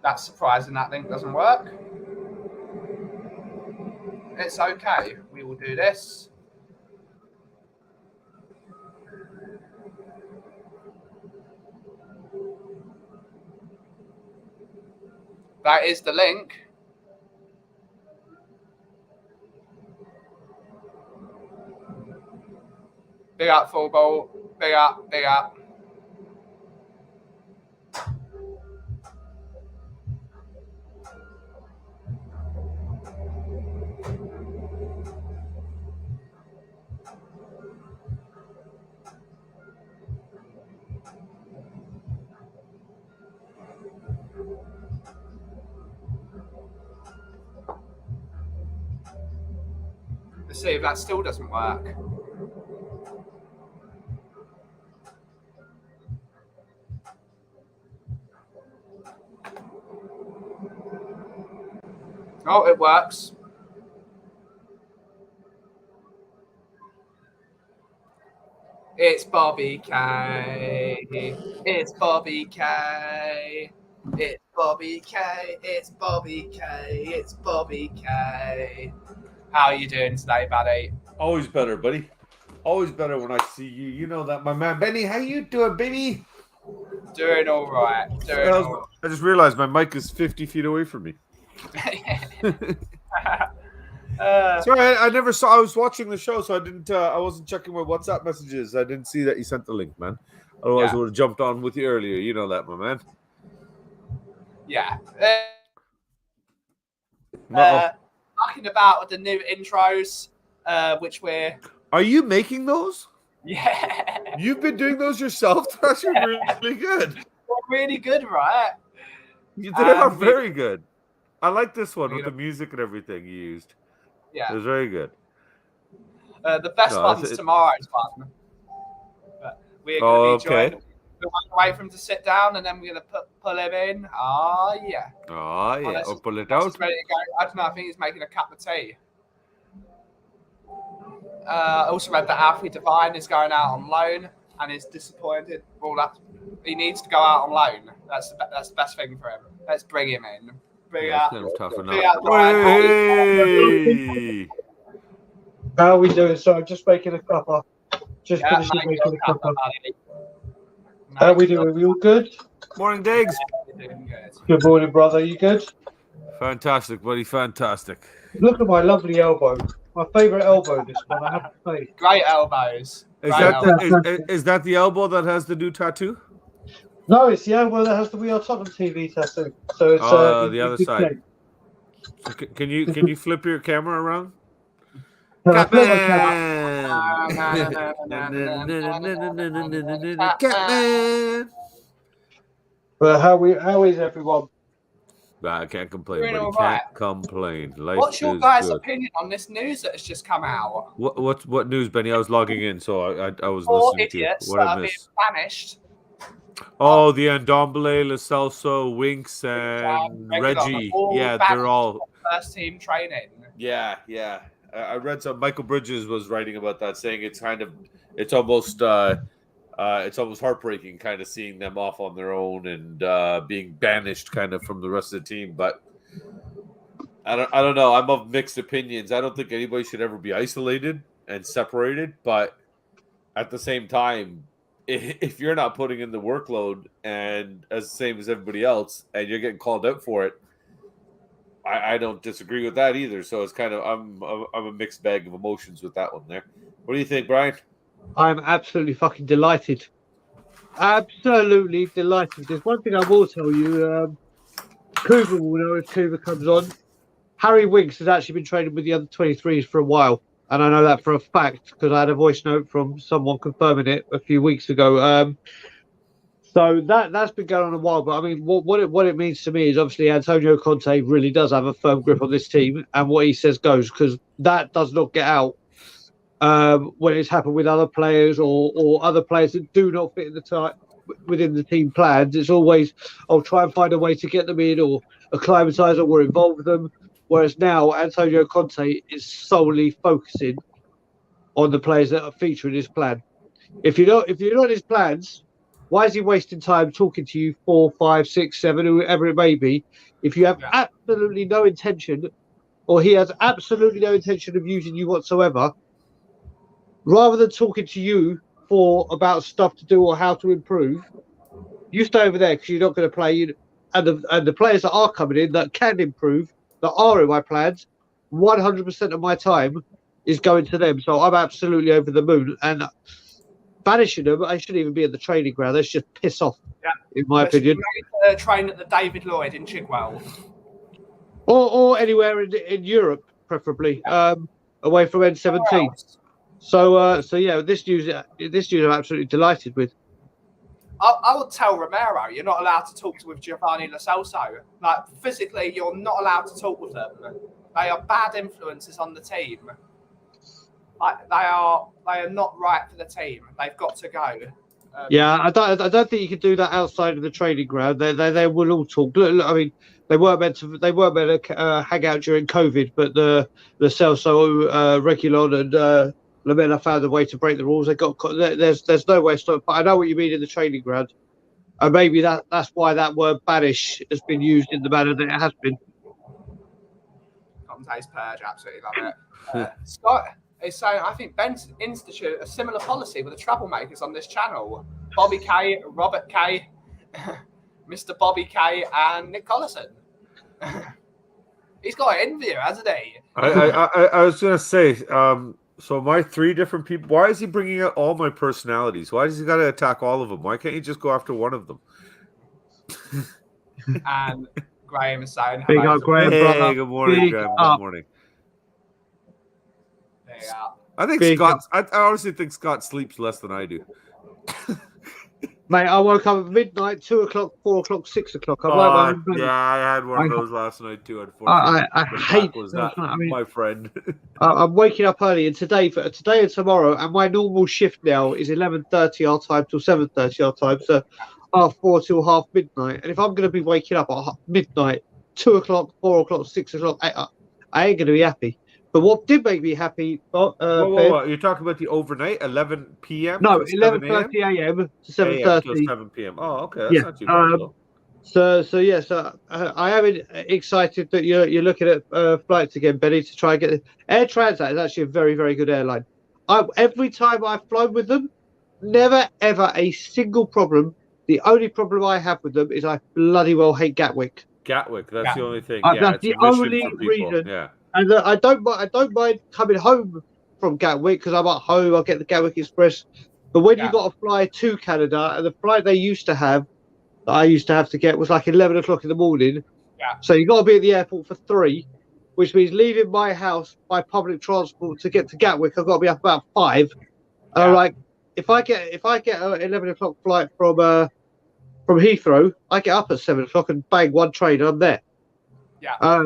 Speaker 1: That's surprising that link doesn't work. It's okay. We will do this. That is the link. Big up, football. Big up, big up. Let's see if that still doesn't work. Oh, it works. It's Bobby K. It's Bobby K. It's Bobby K. It's Bobby K. It's Bobby K. How are you doing today, buddy?
Speaker 2: Always better, buddy. Always better when I see you. You know that, my man. Benny, how you doing, baby?
Speaker 1: Doing all right.
Speaker 2: I just realized my mic is 50 feet away from me. Sorry, I never saw. I was watching the show, so I didn't. I wasn't checking my WhatsApp messages. I didn't see that you sent the link, man. Otherwise, I would have jumped on with you earlier. You know that, my man.
Speaker 1: Yeah. Talking about the new intros, which we're.
Speaker 2: Are you making those?
Speaker 1: Yeah.
Speaker 2: You've been doing those yourself? That's really good.
Speaker 1: They're really good, right?
Speaker 2: They are very good. I like this one with the music and everything you used.
Speaker 1: Yeah.
Speaker 2: It was very good.
Speaker 1: The best one's tomorrow's one. But we're going to be joined. We're going to wait for him to sit down, and then we're going to pull him in. Oh, yeah.
Speaker 2: Oh, yeah. Or pull it out.
Speaker 1: Ready to go. I don't know. I think he's making a cup of tea. I also read that Alfie Devine is going out on loan and is disappointed. Well, he needs to go out on loan. That's the best thing for him. Let's bring him in.
Speaker 3: How are we doing? Sorry, just making a cuppa. Just finishing making a cuppa. How are we doing? Are we all good?
Speaker 2: Morning, Diggs.
Speaker 3: Good morning, brother. You good?
Speaker 2: Fantastic, buddy. Fantastic.
Speaker 3: Look at my lovely elbow. my favourite elbow. This one, I have to say.
Speaker 1: Great elbows.
Speaker 2: Is that the elbow that has the new tattoo?
Speaker 3: No, it's the elbow that has the We Are Tottenham TV tattoo. So it's
Speaker 2: the other side. So can you flip your camera around? Catman.
Speaker 3: But how is everyone?
Speaker 2: I can't complain. Can't complain. Life
Speaker 1: What's your guys' opinion on this news that has just come out?
Speaker 2: What news, Benny? I was logging in, so I was listening
Speaker 1: idiots
Speaker 2: to what I
Speaker 1: being
Speaker 2: missed.
Speaker 1: banished.
Speaker 2: Oh, the Ndombele, Lo Celso, Winks, and Reggie. Yeah, they're all
Speaker 1: first team training.
Speaker 2: Yeah. I read some. Michael Bridges was writing about that, saying it's almost heartbreaking, kind of seeing them off on their own and being banished, kind of from the rest of the team. But I don't know. I'm of mixed opinions. I don't think anybody should ever be isolated and separated. But at the same time, if you're not putting in the workload and as the same as everybody else, and you're getting called out for it, I don't disagree with that either. So it's kind of I'm a mixed bag of emotions with that one there. What do you think, Brian?
Speaker 4: I'm absolutely fucking delighted. Absolutely delighted. There's one thing I will tell you. Coover will know if Coover comes on. Harry Winks has actually been training with the under 23s for a while. And I know that for a fact because I had a voice note from someone confirming it a few weeks ago. So that's been going on a while. But I mean, what it means to me is obviously Antonio Conte really does have a firm grip on this team. And what he says goes, because that does not get out when it's happened with other players or other players that do not fit in within the team plans. It's always, I'll try and find a way to get them in or acclimatise or involve them. Whereas now Antonio Conte is solely focusing on the players that are featuring his plan. If you're not in his plans, why is he wasting time talking to you 4, 5, 6, 7, whoever it may be? If you have absolutely no intention, or he has absolutely no intention of using you whatsoever, rather than talking to you about stuff to do or how to improve, you stay over there because you're not going to play. And the players that are coming in that can improve, that are in my plans, 100% of my time is going to them. So I'm absolutely over the moon. And banishing them, I shouldn't even be in the training ground. They should just piss off, in my opinion.
Speaker 1: Train at the David Lloyd in Chigwell.
Speaker 4: Or anywhere in Europe, preferably, away from N17. So yeah, this news I'm absolutely delighted with.
Speaker 1: I would tell Romero you're not allowed to talk with Giovanni Lo Celso. Like physically, you're not allowed to talk with them. They are bad influences on the team. Like they are not right for the team. They've got to go.
Speaker 4: I don't think you can do that outside of the training ground. They will all talk. Look, I mean, they weren't meant to hang out during COVID, but the Celso, Reguilon, and Lamela found a way to break the rules. There's no way to stop. But I know what you mean in the training ground, and maybe that's why that word banish has been used in the manner that it has been.
Speaker 1: Conte's purge, absolutely love it. Scott is saying, I think Ben's institute a similar policy with the troublemakers on this channel: Bobby K, Robert K, Mr. Bobby K, and Nick Collison. He's got an interview, hasn't he?
Speaker 2: I was gonna say. So my 3 different people. Why is he bringing out all my personalities? Why does he got to attack all of them? Why can't he just go after one of them?
Speaker 1: And Graham is saying,
Speaker 4: "Big up, Graham, brother.
Speaker 2: Hey, good morning, Graham. Good morning."
Speaker 1: There you are.
Speaker 2: I think Scott. I honestly think Scott sleeps less than I do.
Speaker 4: Mate, I woke up at midnight, 2 o'clock, 4 o'clock, 6 o'clock.
Speaker 2: I had one of those last night too. Unfortunately,
Speaker 4: I hate
Speaker 2: that. I mean, my friend.
Speaker 4: I'm waking up early, and today and tomorrow, and my normal shift now is 11:30 our time till 7:30 our time, so 4 till half midnight. And if I'm going to be waking up at midnight, 2 o'clock, 4 o'clock, 6 o'clock, I ain't going to be happy. But what did make me happy?
Speaker 2: Whoa. You're talking about the overnight, 11 p.m.
Speaker 4: No, 11:30 a.m. to 7:30.
Speaker 2: 7 p.m. Oh, okay, that's not too bad.
Speaker 4: So I am excited that you're looking at flights again, Benny, to try and get Air Transat is actually a very, very good airline. Every time I've flown with them, never ever a single problem. The only problem I have with them is I bloody well hate Gatwick.
Speaker 2: That's the only thing.
Speaker 4: That's the only reason.
Speaker 2: Yeah.
Speaker 4: And I don't mind coming home from Gatwick because I'm at home. I'll get the Gatwick Express. But when you got to fly to Canada, and the flight they used to have, that I used to have to get was like 11 o'clock in the morning.
Speaker 1: Yeah.
Speaker 4: So you got to be at the airport for 3, which means leaving my house by public transport to get to Gatwick, I've got to be up about 5. And I'm like, if I get an 11 o'clock flight from Heathrow, I get up at 7 o'clock and bang one train, and I'm there.
Speaker 1: Yeah.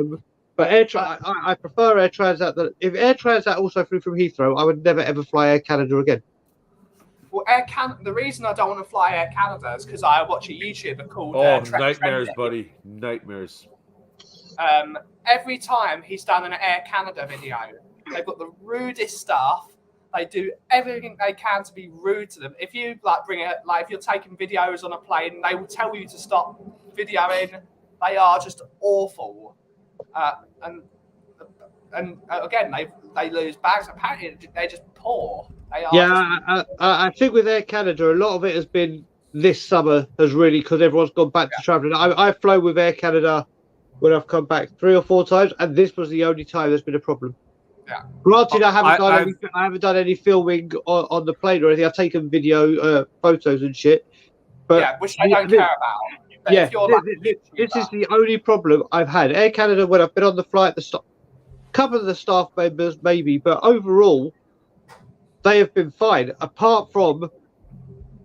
Speaker 4: But I prefer Air Transat. If Air Transat also flew from Heathrow, I would never ever fly Air Canada again.
Speaker 1: Well, the reason I don't want to fly Air Canada is because I watch a YouTuber called
Speaker 2: nightmares, buddy. Nightmares.
Speaker 1: Every time he's done an Air Canada video, they've got the rudest staff. They do everything they can to be rude to them. If you if you're taking videos on a plane, they will tell you to stop videoing. They are just awful. And again, they lose bags. Apparently, they're just poor. They are.
Speaker 4: I think with Air Canada, a lot of it has been this summer has really because everyone's gone back to traveling. I've flown with Air Canada when I've come back 3 or 4 times, and this was the only time there's been a problem.
Speaker 1: Yeah.
Speaker 4: Granted, I haven't done any filming on the plane or anything. I've taken video, photos and shit. But
Speaker 1: which I don't care about. But
Speaker 4: this is the only problem I've had. Air Canada, when I've been on the flight, a couple of the staff members maybe, but overall, they have been fine. Apart from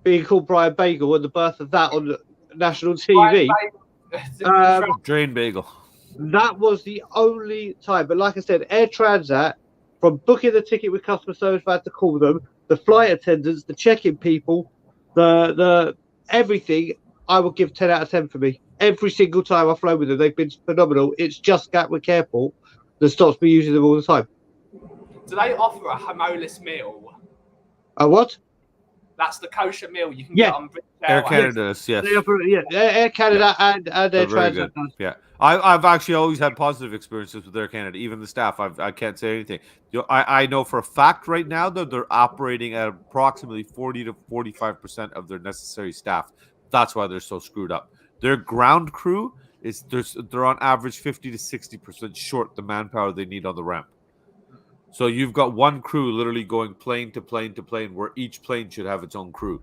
Speaker 4: being called Brian Bagel and the birth of that on national TV.
Speaker 2: Drain Bagel.
Speaker 4: That was the only time. But like I said, Air Transat, from booking the ticket with customer service, I had to call them, the flight attendants, the check-in people, the everything, I would give 10 out of 10 for me. Every single time I've flown with them, they've been phenomenal. It's just Gatwick Airport that stops me using them all the time.
Speaker 1: Do they offer a homeless meal?
Speaker 4: A what?
Speaker 1: That's the kosher meal you can get on British
Speaker 2: Air
Speaker 1: Airways.
Speaker 2: Canada, yes.
Speaker 4: They offer, Air Canada and Air Transat.
Speaker 2: Yeah, I've actually always had positive experiences with Air Canada. Even the staff, I can't say anything. I know for a fact right now that they're operating at approximately 40 to 45% of their necessary staff. That's why they're so screwed up. Their ground crew they're on average 50 to 60% short the manpower they need on the ramp. So you've got one crew literally going plane to plane to plane, where each plane should have its own crew.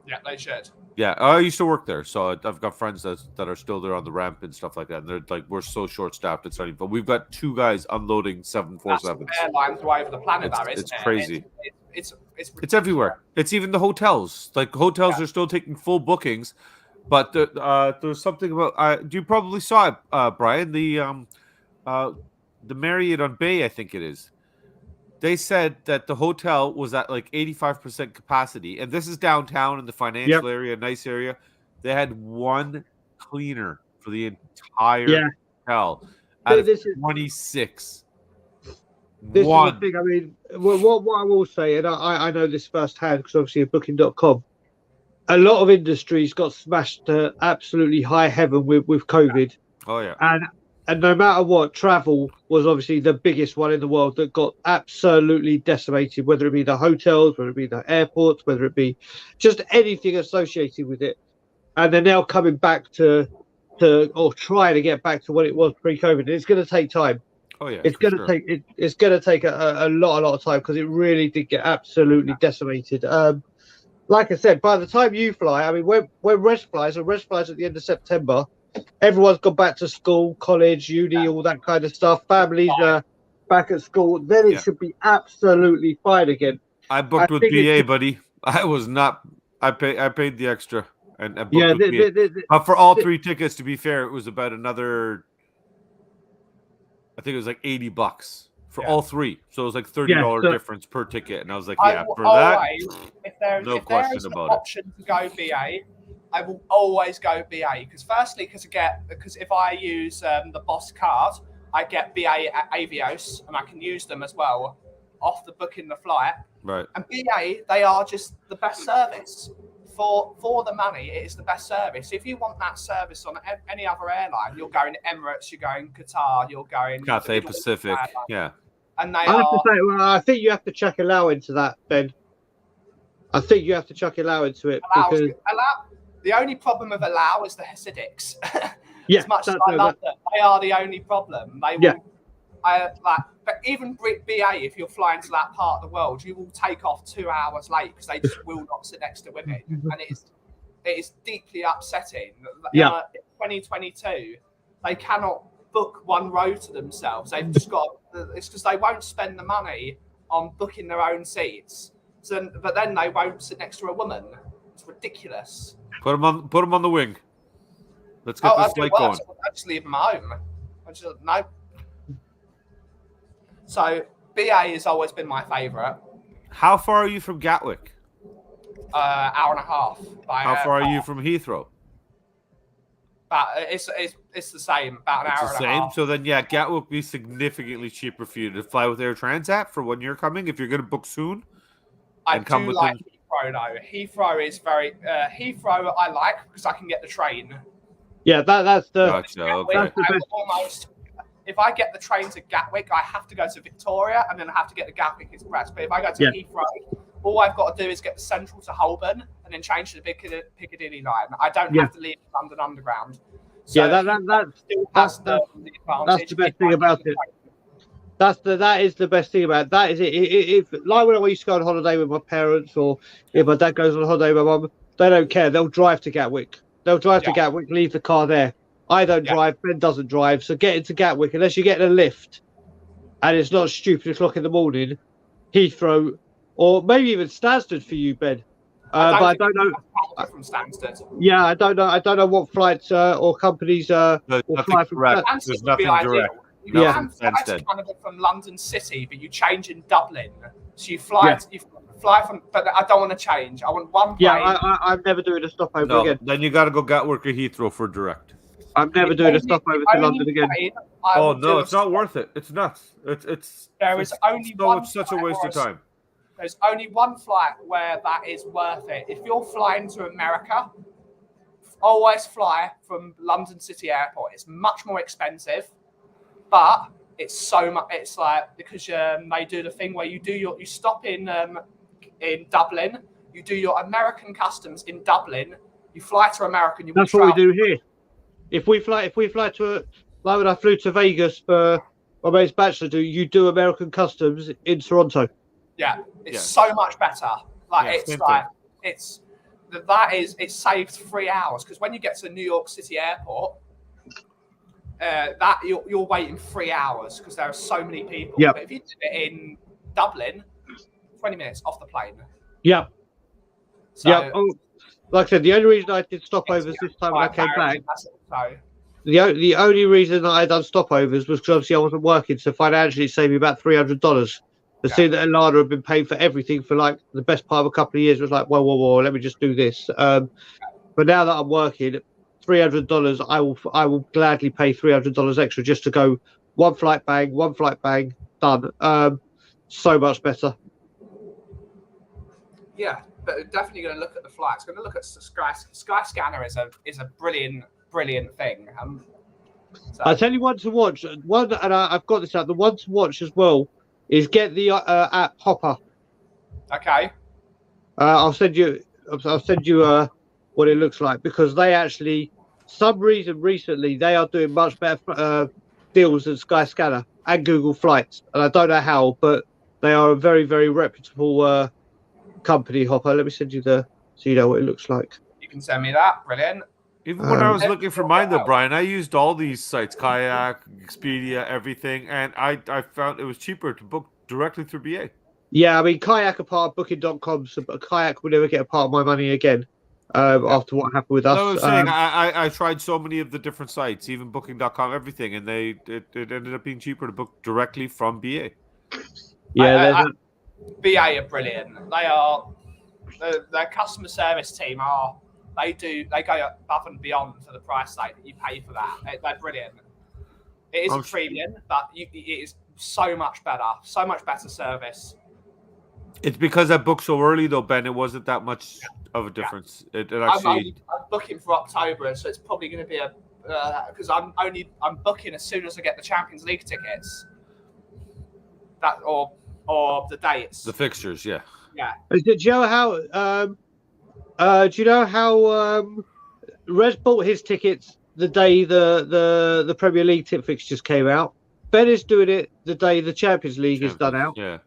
Speaker 1: Yeah, they should.
Speaker 2: Yeah, I used to work there, so I've got friends that are still there on the ramp and stuff like that. And they're like, we're so short-staffed, it's funny. But we've got 2 guys unloading 747s.
Speaker 1: Airlines all over the planet,
Speaker 2: It's crazy.
Speaker 1: It's
Speaker 2: everywhere. It's even the hotels. Like hotels are still taking full bookings, but there's something about. You probably saw it, Brian. The Marriott on Bay, I think it is. They said that the hotel was at like 85% capacity, and this is downtown in the financial area, nice area. They had one cleaner for the entire hotel out of 26.
Speaker 4: This is the thing. I mean, what I will say, and I know this firsthand because obviously at Booking.com, a lot of industries got smashed to absolutely high heaven with COVID.
Speaker 2: Oh yeah,
Speaker 4: and no matter what, travel was obviously the biggest one in the world that got absolutely decimated, whether it be the hotels, whether it be the airports, whether it be just anything associated with it. And they're now coming back to or trying to get back to what it was pre-COVID. And it's going to take time.
Speaker 2: Oh yeah,
Speaker 4: it's going to take a lot of time because it really did get absolutely decimated. Like I said, by the time you fly, I mean, when Rest flies at the end of September, everyone's gone back to school, college, uni, all that kind of stuff. Families are back at school. Then it should be absolutely fine again.
Speaker 2: I booked with BA, buddy. I was not. I paid the extra and booked with BA. For all 3 tickets, to be fair, it was about another. I think it was like $80 for all 3. So it was like $30 difference per ticket, and I was like,
Speaker 1: if there's
Speaker 2: question about it.
Speaker 1: Option to go BA, I will always go BA because because if I use the Boss card, I get BA at Avios and I can use them as well off the booking the flight.
Speaker 2: Right.
Speaker 1: And BA, they are just the best service for the money. It is the best service. If you want that service on any other airline, you're going Emirates, you're going Qatar, you're going
Speaker 2: Cathay Pacific. Yeah.
Speaker 1: And
Speaker 4: I think you have to chuck a allow into that, Ben. I think you have to chuck a allow into it because.
Speaker 1: The only problem with Allow is the Hasidics.
Speaker 4: Yeah,
Speaker 1: as much as I love them, they are the only problem. But even BA, if you're flying to that part of the world, you will take off 2 hours late because they just will not sit next to women, and it is deeply upsetting.
Speaker 4: Yeah.
Speaker 1: In 2022, they cannot book one row to themselves. They've just got. It's because they won't spend the money on booking their own seats. So, but then they won't sit next to a woman. It's ridiculous.
Speaker 2: Put them on the wing. Let's get this flight going.
Speaker 1: I just leave them home. No. So BA has always been my favourite.
Speaker 2: How far are you from Gatwick?
Speaker 1: Hour and a half.
Speaker 2: How far are you from Heathrow?
Speaker 1: But it's the same. About an hour and a half.
Speaker 2: So then, yeah, Gatwick would be significantly cheaper for you to fly with Air Transat for when you're coming. If you're going to book soon,
Speaker 1: I do like Heathrow though. Heathrow is very Heathrow. I like because I can get the train.
Speaker 4: Yeah, that's the.
Speaker 2: Gotcha, okay.
Speaker 4: That's the best.
Speaker 1: If I get the train to Gatwick, I have to go to Victoria and then I have to get the Gatwick Express. But if I go to Heathrow, all I've got to do is get the Central to Holborn and then change to the Piccadilly line. I don't have to leave London Underground. So
Speaker 4: that's the best thing about it. That is the best thing about it. That is it. If like when I used to go on holiday with my parents, or if my dad goes on holiday with my mum, they don't care. They'll drive to Gatwick. They'll drive to Gatwick, leave the car there. I don't drive. Ben doesn't drive. So get into Gatwick unless you get in a lift, and it's not stupid o'clock in the morning. Heathrow, or maybe even Stansted for you, Ben. But I don't know.
Speaker 1: From Stansted.
Speaker 4: Yeah, I don't know. I don't know what flights or companies will fly from
Speaker 2: direct. There's nothing direct.
Speaker 1: You can fly to Canada from London City, but you change in Dublin. So you fly. You fly from. But I don't want to change. I want one plane.
Speaker 4: Yeah, I'm never doing a stopover again.
Speaker 2: Then you got to go Gatwick or Heathrow for direct.
Speaker 4: I'm never doing a stopover to London again.
Speaker 2: Oh no, it's not worth it. It's nuts.
Speaker 1: There is only one.
Speaker 2: It's such a waste of time.
Speaker 1: There's only one flight where that is worth it. If you're flying to America, always fly from London City Airport. It's much more expensive, but it's so much. It's like because they do the thing where you stop in Dublin, you do your American customs in Dublin, you fly to America. And
Speaker 4: That's what we do here. If we fly to like when I flew to Vegas for my mate's bachelor, you do American customs in Toronto.
Speaker 1: Yeah, it's so much better. Like it saves 3 hours because when you get to New York City Airport, you're waiting 3 hours because there are so many people.
Speaker 4: Yeah.
Speaker 1: But if you did it in Dublin, 20 minutes off the plane.
Speaker 4: Yeah.
Speaker 1: So,
Speaker 4: yeah. Oh, like I said, the only reason I did stopovers this time when I came back. The only reason that I done stopovers was because obviously I wasn't working, so financially it saved me about $300. The seeing that Alana had been paying for everything for like the best part of a couple of years was like, whoa, let me just do this. But now that I'm working, $300, I will gladly pay $300 extra just to go one flight bang, done. So much better.
Speaker 1: Yeah, but definitely going to look at the flights. Going to look at Skyscanner is a brilliant thing. So.
Speaker 4: I'll tell you one to watch. I've got this out. The one to watch as well is get the app Hopper.
Speaker 1: Okay.
Speaker 4: I'll send you what it looks like because they actually, some reason recently they are doing much better deals than Skyscanner and Google Flights, and I don't know how, but they are a very, very reputable company. Hopper. Let me send you so you know what it looks like.
Speaker 1: You can send me that. Brilliant.
Speaker 2: Even when I was looking for mine, though, Brian, I used all these sites, Kayak, Expedia, everything, and I found it was cheaper to book directly through BA.
Speaker 4: Yeah, I mean, Kayak are part of Booking.com, so Kayak will never get a part of my money again after what happened with us.
Speaker 2: I was saying, I tried so many of the different sites, even Booking.com, everything, and it ended up being cheaper to book directly from BA.
Speaker 4: Yeah,
Speaker 1: BA are brilliant. They are their customer service team are. They go above and beyond for the price that you pay for that. They're brilliant. It is a premium, but it is so much better service.
Speaker 2: It's because I booked so early, though, Ben. It wasn't that much of a difference. It actually.
Speaker 1: I'm booking for October, so it's probably going to be because I'm booking as soon as I get the Champions League tickets. That or the dates.
Speaker 2: The fixtures, yeah.
Speaker 1: Yeah.
Speaker 4: Do you know how Res bought his tickets the day the Premier League tip fixtures came out? Ben is doing it the day the Champions League is done out.
Speaker 2: Yeah.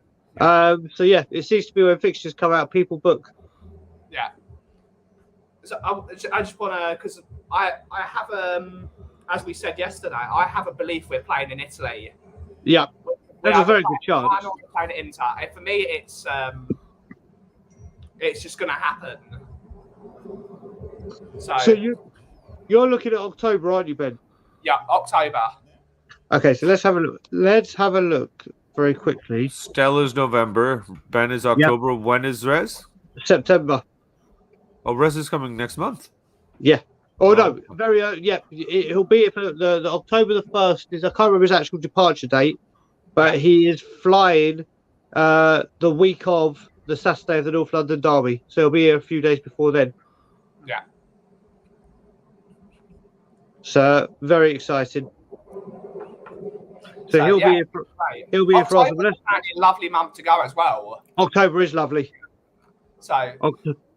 Speaker 4: So yeah, it seems to be when fixtures come out, people book.
Speaker 1: Yeah. So I just want to, because I have as we said yesterday, I have a belief we're playing in Italy.
Speaker 4: Yeah, there's a very good chance.
Speaker 1: I'm not playing at Inter. And for me, it's just going to happen.
Speaker 4: So you're looking at October, aren't you, Ben?
Speaker 1: Yeah, October.
Speaker 4: Okay, so let's have a look. Let's have a look very quickly.
Speaker 2: Stella's November. Ben is October. Yep. When is Rez?
Speaker 4: September.
Speaker 2: Oh, Rez is coming next month.
Speaker 4: Yeah. Oh no, very yeah. It'll be for the October the 1st. I can't remember his actual departure date, but he is flying the week of the Saturday of the North London Derby. So he'll be here a few days before then.
Speaker 1: Yeah.
Speaker 4: So very exciting. So he'll be here for, he'll be here for us.
Speaker 1: A lovely month to go as well.
Speaker 4: October is lovely.
Speaker 1: So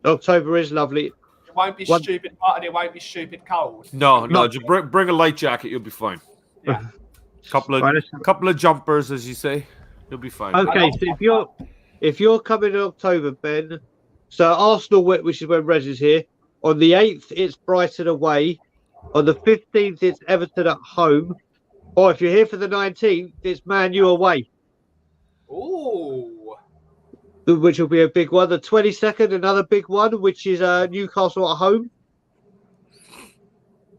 Speaker 4: October is lovly.
Speaker 1: It won't be stupid hot and it won't be stupid cold.
Speaker 2: No, just bring a light jacket. You'll be fine.
Speaker 1: Yeah.
Speaker 2: couple of jumpers, as you say. You'll be fine.
Speaker 4: Okay, so if you're coming in October, Ben, so Arsenal, which is when Rez is here, on the 8th it's Brighton away, on the 15th it's Everton at home, or if you're here for the 19th it's Man U away.
Speaker 1: Ooh.
Speaker 4: Which will be a big one. The 22nd, another big one, which is Newcastle at home.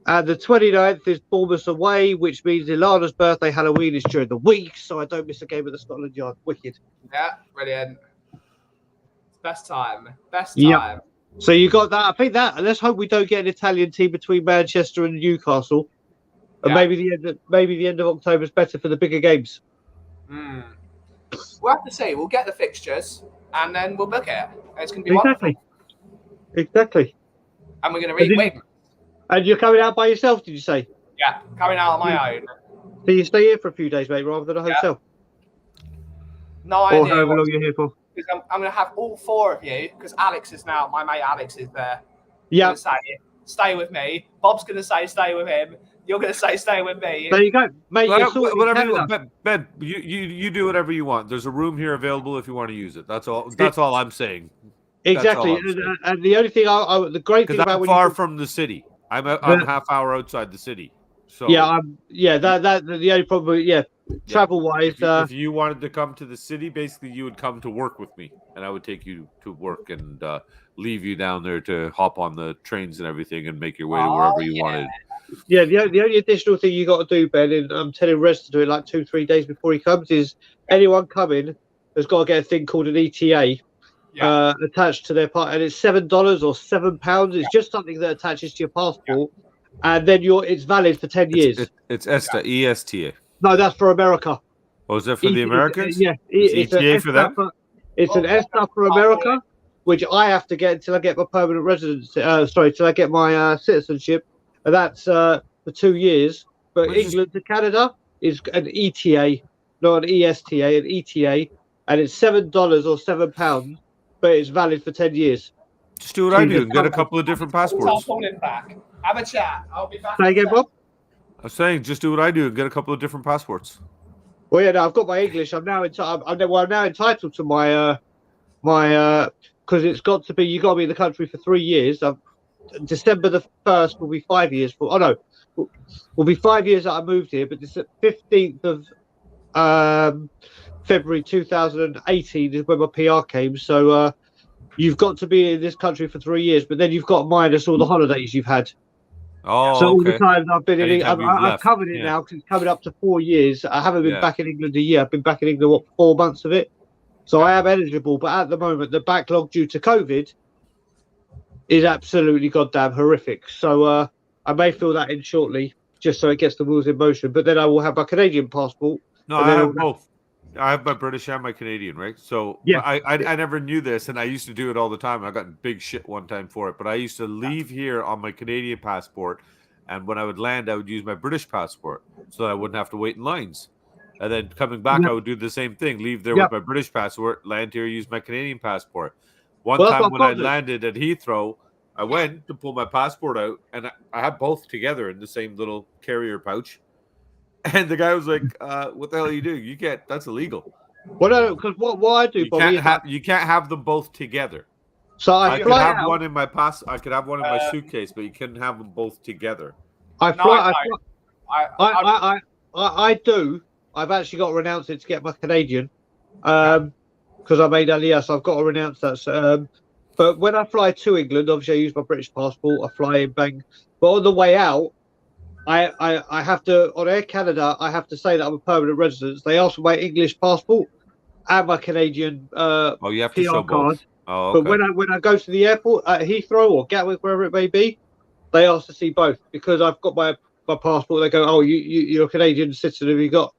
Speaker 4: And the 29th is Bournemouth away, which means Ilana's birthday, Halloween, is during the week, so I don't miss a game at the Scotland Yard. Wicked.
Speaker 1: Yeah, brilliant. Best time. Best time. Yep.
Speaker 4: So you got that. I think that. Let's hope we don't get an Italian team between Manchester and Newcastle. And maybe the end of October is better for the bigger games.
Speaker 1: Mm. We'll have to see. We'll get the fixtures and then we'll book it. It's going to be
Speaker 4: wonderful. Exactly.
Speaker 1: And we're going to win.
Speaker 4: And you're coming out by yourself, did you say?
Speaker 1: Yeah, coming out on my own.
Speaker 4: So you stay here for a few days, mate, rather than a hotel?
Speaker 1: No idea.
Speaker 4: Or however long you're here for.
Speaker 1: Because I'm going to have all four of you, because Alex is now, my mate Alex is there.
Speaker 4: Yeah.
Speaker 1: Stay with me. Bob's going to say stay with him. You're going to say stay with me.
Speaker 4: There you go, mate.
Speaker 2: Whatever you want. Ben, you do whatever you want. There's a room here available if you want to use it. That's all. That's all I'm saying.
Speaker 4: Exactly. And the only thing, the great thing about
Speaker 2: I'm far from the city. I'm half hour outside the city. So
Speaker 4: that the only problem. Travel wise,
Speaker 2: if you wanted to come to the city, basically you would come to work with me, and I would take you to work and leave you down there to hop on the trains and everything and make your way to wherever you wanted.
Speaker 4: Yeah, the only additional thing you got to do, Ben, and I'm telling Rez to do it like 2-3 days before he comes, is anyone coming has got to get a thing called an ETA attached to their part, and it's $7 or £7. It's just something that attaches to your passport, and then it's valid for 10 years.
Speaker 2: It's ESTA, ESTA.
Speaker 4: No, that's for America.
Speaker 2: Oh, is that for the Americans?
Speaker 4: Yeah,
Speaker 2: it's ETA for them.
Speaker 4: It's an ESTA for America, which I have to get until I get my permanent residency. Till I get my citizenship. And that's for 2 years. But England to Canada is an ETA, not an ESTA, an ETA. And it's $7 or £7, but it's valid for 10 years.
Speaker 2: Just do what I do and get a couple of different passports.
Speaker 1: I'll call him back. Have a chat. I'll be back.
Speaker 4: Say again, Bob?
Speaker 2: I'm saying just do what I do and get a couple of different passports.
Speaker 4: Well, yeah, no, I've got my English. I'm now entitled to my because it's got to be, you got to be in the country for 3 years. December the 1st will be 5 years. Will be 5 years that I moved here, but the 15th of February 2018 is when my PR came. So you've got to be in this country for 3 years, but then you've got minus all the holidays you've had.
Speaker 2: Oh,
Speaker 4: so all the times I've been in England, I've covered it now because it's coming up to 4 years. I haven't been back in England a year. I've been back in England 4 months of it. So I am eligible, but at the moment the backlog due to COVID is absolutely goddamn horrific. So I may fill that in shortly, just so it gets the wheels in motion. But then I will have my Canadian passport.
Speaker 2: No, I have both. I have my British and my Canadian, right? So I never knew this, and I used to do it all the time. I got in big shit one time for it, but I used to leave here on my Canadian passport, and when I would land, I would use my British passport so that I wouldn't have to wait in lines. And then coming back, I would do the same thing. Leave there with my British passport, land here, use my Canadian passport. One time when I landed at Heathrow, I went to pull my passport out, and I had both together in the same little carrier pouch. And the guy was like, "What the hell are you doing? You can't. That's illegal.
Speaker 4: Well, no, because what I do, Bobby,
Speaker 2: You can't have them both together.
Speaker 4: so
Speaker 2: I
Speaker 4: I
Speaker 2: could
Speaker 4: fly
Speaker 2: have
Speaker 4: out.
Speaker 2: one in my I could have one in my suitcase, but you couldn't have them both together.
Speaker 4: I
Speaker 1: No,
Speaker 4: fly.
Speaker 1: I
Speaker 4: I do. I've actually got to renounce it to get my Canadian, because I made Aliyah, so I've got to renounce that. So, but when I fly to England, obviously I use my British passport. I fly in bang, but on the way out, I have to on Air Canada. I have to say that I'm a permanent resident. They ask for my English passport and my Canadian
Speaker 2: Oh, you have to
Speaker 4: PR
Speaker 2: show
Speaker 4: card.
Speaker 2: both. Oh, okay.
Speaker 4: But when I go to the airport at Heathrow or Gatwick, wherever it may be, they ask to see both because I've got my passport. They go, oh, you're a Canadian citizen. Have you got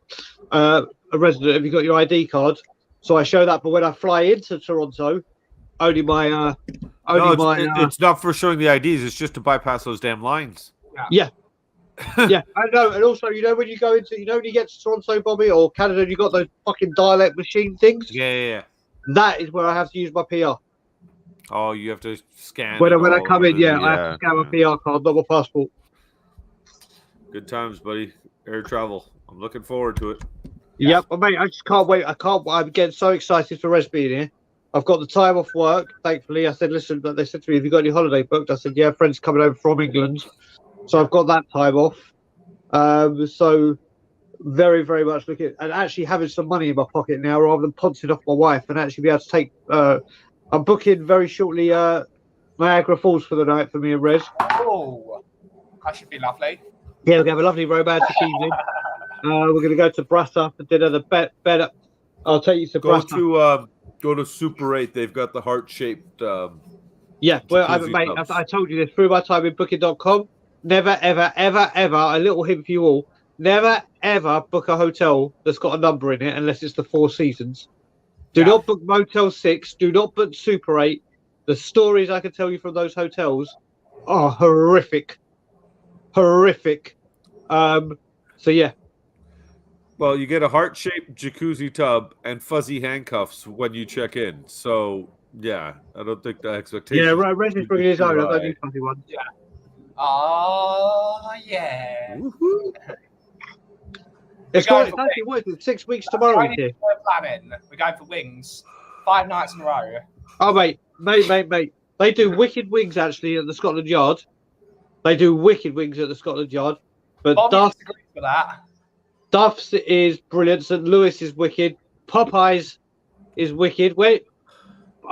Speaker 4: a resident? Have you got your ID card? So I show that. But when I fly into Toronto, only my
Speaker 2: it's not for showing the IDs. It's just to bypass those damn lines.
Speaker 4: Yeah. Yeah, I know. And also, when you go into, when you get to Toronto, Bobby, or Canada, you got those fucking dialect machine things.
Speaker 2: Yeah.
Speaker 4: That is where I have to use my PR.
Speaker 2: Oh, you have to scan.
Speaker 4: When I come in, I have to scan my PR card, not my passport.
Speaker 2: Good times, buddy. Air travel. I'm looking forward to it.
Speaker 4: Yep, mate. I just can't wait. I'm getting so excited for Res being here. I've got the time off work. Thankfully, I said, listen. But they said to me, "Have you got any holiday booked?" I said, "Yeah, friends coming over from England." So I've got that time off. So very, very much looking and actually having some money in my pocket now rather than pouncing off my wife and actually be able to take. I'm booking very shortly Niagara Falls for the night for me and Res.
Speaker 1: Oh, that should be lovely.
Speaker 4: Yeah, we're going to have a lovely romantic evening. We're going to go to Brassa for dinner. Better. I'll take you to Brassa.
Speaker 2: Go to Super 8. They've got the heart-shaped.
Speaker 4: Yeah, well, I told you this through my time in Booking.com. Never, ever, ever, ever. A little hint for you all. Never, ever book a hotel that's got a number in it unless it's the Four Seasons. Do not book Motel 6. Do not book Super 8. The stories I can tell you from those hotels are horrific. Horrific. So, yeah.
Speaker 2: Well, you get a heart-shaped jacuzzi tub and fuzzy handcuffs when you check in. So, yeah, I don't think the expectation.
Speaker 4: Yeah, right. Res is bringing his own. I don't need fuzzy ones.
Speaker 1: Yeah. Oh, yeah.
Speaker 4: It's actually what is it? 6 weeks tomorrow.
Speaker 1: We're planning. We're going for wings. 5 nights in a row.
Speaker 4: Oh, mate. They do wicked wings actually at the Scotland Yard. They do wicked wings at the Scotland Yard. But
Speaker 1: Bobby disagrees with that.
Speaker 4: Duff's is brilliant. St. Louis is wicked. Popeyes is wicked. Wait,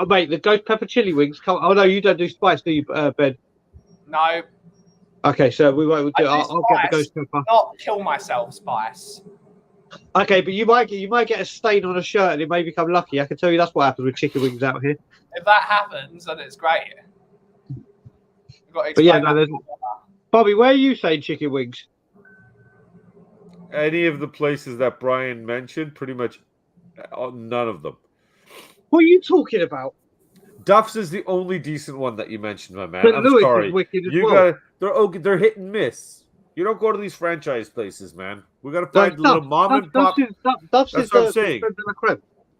Speaker 4: mate, the ghost pepper chili wings. Oh no, you don't do spice, do you, Ben?
Speaker 1: No.
Speaker 4: Okay, so we won't do. I'll get the ghost pepper.
Speaker 1: Not kill myself, spice.
Speaker 4: Okay, but you might get a stain on a shirt and it may become lucky. I can tell you that's what happens with chicken wings out here.
Speaker 1: If that happens, then it's great.
Speaker 4: But yeah, no, Bobby, where are you saying chicken wings?
Speaker 2: Any of the places that Brian mentioned, pretty much none of them.
Speaker 4: What are you talking about?
Speaker 2: Duff's is the only decent one that you mentioned, my man.
Speaker 4: But
Speaker 2: I'm
Speaker 4: Louis
Speaker 2: sorry.
Speaker 4: is wicked as
Speaker 2: You
Speaker 4: well.
Speaker 2: they're hit and miss. You don't go to these franchise places, man. We got to find little mom and pop.
Speaker 4: That's
Speaker 2: what I'm saying.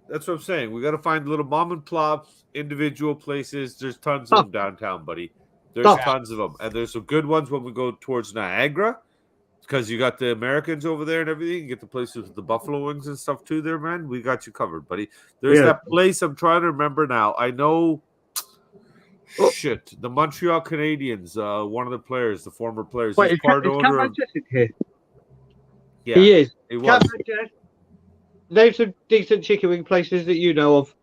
Speaker 4: That's
Speaker 2: what I'm saying. We got to find little mom and pops, individual places. There's tons of them downtown, buddy. There's tons of them, and there's some good ones when we go towards Niagara, because you got the Americans over there and everything. You get the places with the buffalo wings and stuff too. There, man. We got you covered, buddy. There's that place I'm trying to remember now. I know. Shit, the Montreal Canadiens. One of the players, the former players,
Speaker 4: wait,
Speaker 2: he's part owner of.
Speaker 4: Here?
Speaker 2: Yeah,
Speaker 4: he is.
Speaker 2: He was.
Speaker 4: Name some decent chicken wing places that you know of.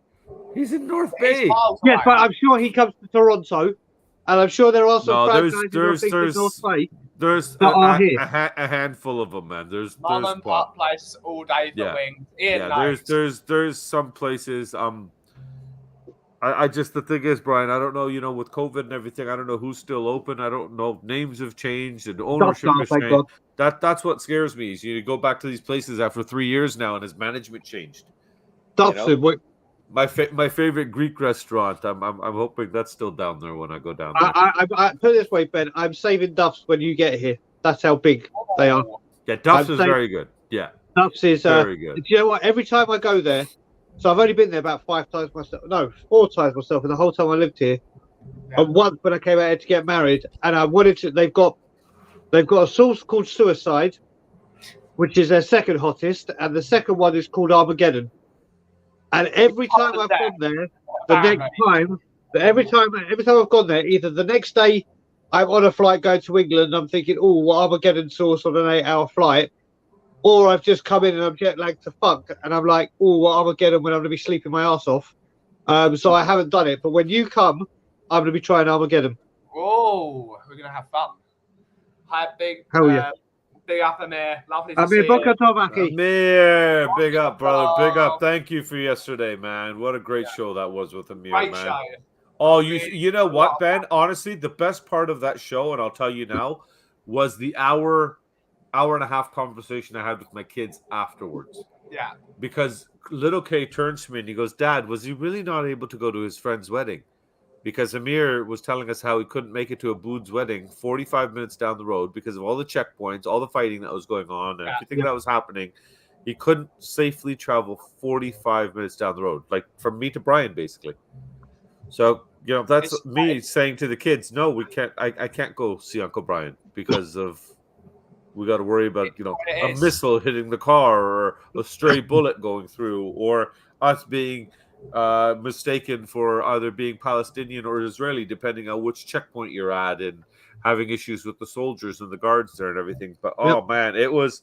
Speaker 2: He's in North Bay.
Speaker 4: Yes, but I'm sure he comes to Toronto, and I'm sure there are some franchises in North Bay.
Speaker 2: There's a handful of them, man. There's
Speaker 1: mom and pop places all day for wings.
Speaker 2: There's some places. I just, the thing is, Brian, I don't know, with COVID and everything, I don't know who's still open. I don't know if names have changed and ownership has changed. That's what scares me. Is you go back to these places after 3 years now and his management changed. My favorite Greek restaurant. I'm hoping that's still down there when I go down there.
Speaker 4: I put it this way, Ben. I'm saving Duff's when you get here. That's how big they are.
Speaker 2: Yeah, Duff's is very good. Yeah,
Speaker 4: Duff's is
Speaker 2: very good.
Speaker 4: Do you know what? Every time I go there, so I've only been there about 5 times myself. No, 4 times myself in the whole time I lived here. Yeah. And once when I came out here to get married, and I wanted to. They've got a sauce called Suicide, which is their second hottest, and the second one is called Armageddon. And every time I've gone there, every time I've gone there, either the next day I'm on a flight going to England, I'm thinking, oh, what Armageddon sauce on an 8-hour flight, or I've just come in and I'm jet lagged to fuck, and I'm like, oh, what Armageddon when I'm going to be sleeping my ass off. So I haven't done it, but when you come, I'm going to be trying Armageddon.
Speaker 1: Oh, we're going to have fun. Hi, big.
Speaker 4: Hell yeah.
Speaker 1: Big up, Amir. Lovely to
Speaker 4: Amir,
Speaker 1: see you.
Speaker 2: Amir, big up, brother. Big up. Thank you for yesterday, man. What a great show that was with Amir,
Speaker 1: Great
Speaker 2: man.
Speaker 1: show.
Speaker 2: Oh, you know what, Ben? Honestly, the best part of that show, and I'll tell you now, was the hour and a half conversation I had with my kids afterwards.
Speaker 1: Yeah.
Speaker 2: Because little K turns to me and he goes, Dad, was he really not able to go to his friend's wedding? Because Amir was telling us how he couldn't make it to Aboud's wedding 45 minutes down the road because of all the checkpoints, all the fighting that was going on, and everything that was happening. He couldn't safely travel 45 minutes down the road, like from me to Brian, basically. So, you know, that's me saying to the kids, no, we can't. I can't go see Uncle Brian because of we got to worry about, you know, a missile hitting the car or a stray bullet going through or us being mistaken for either being Palestinian or Israeli, depending on which checkpoint you're at, and having issues with the soldiers and the guards there and everything. But man, it was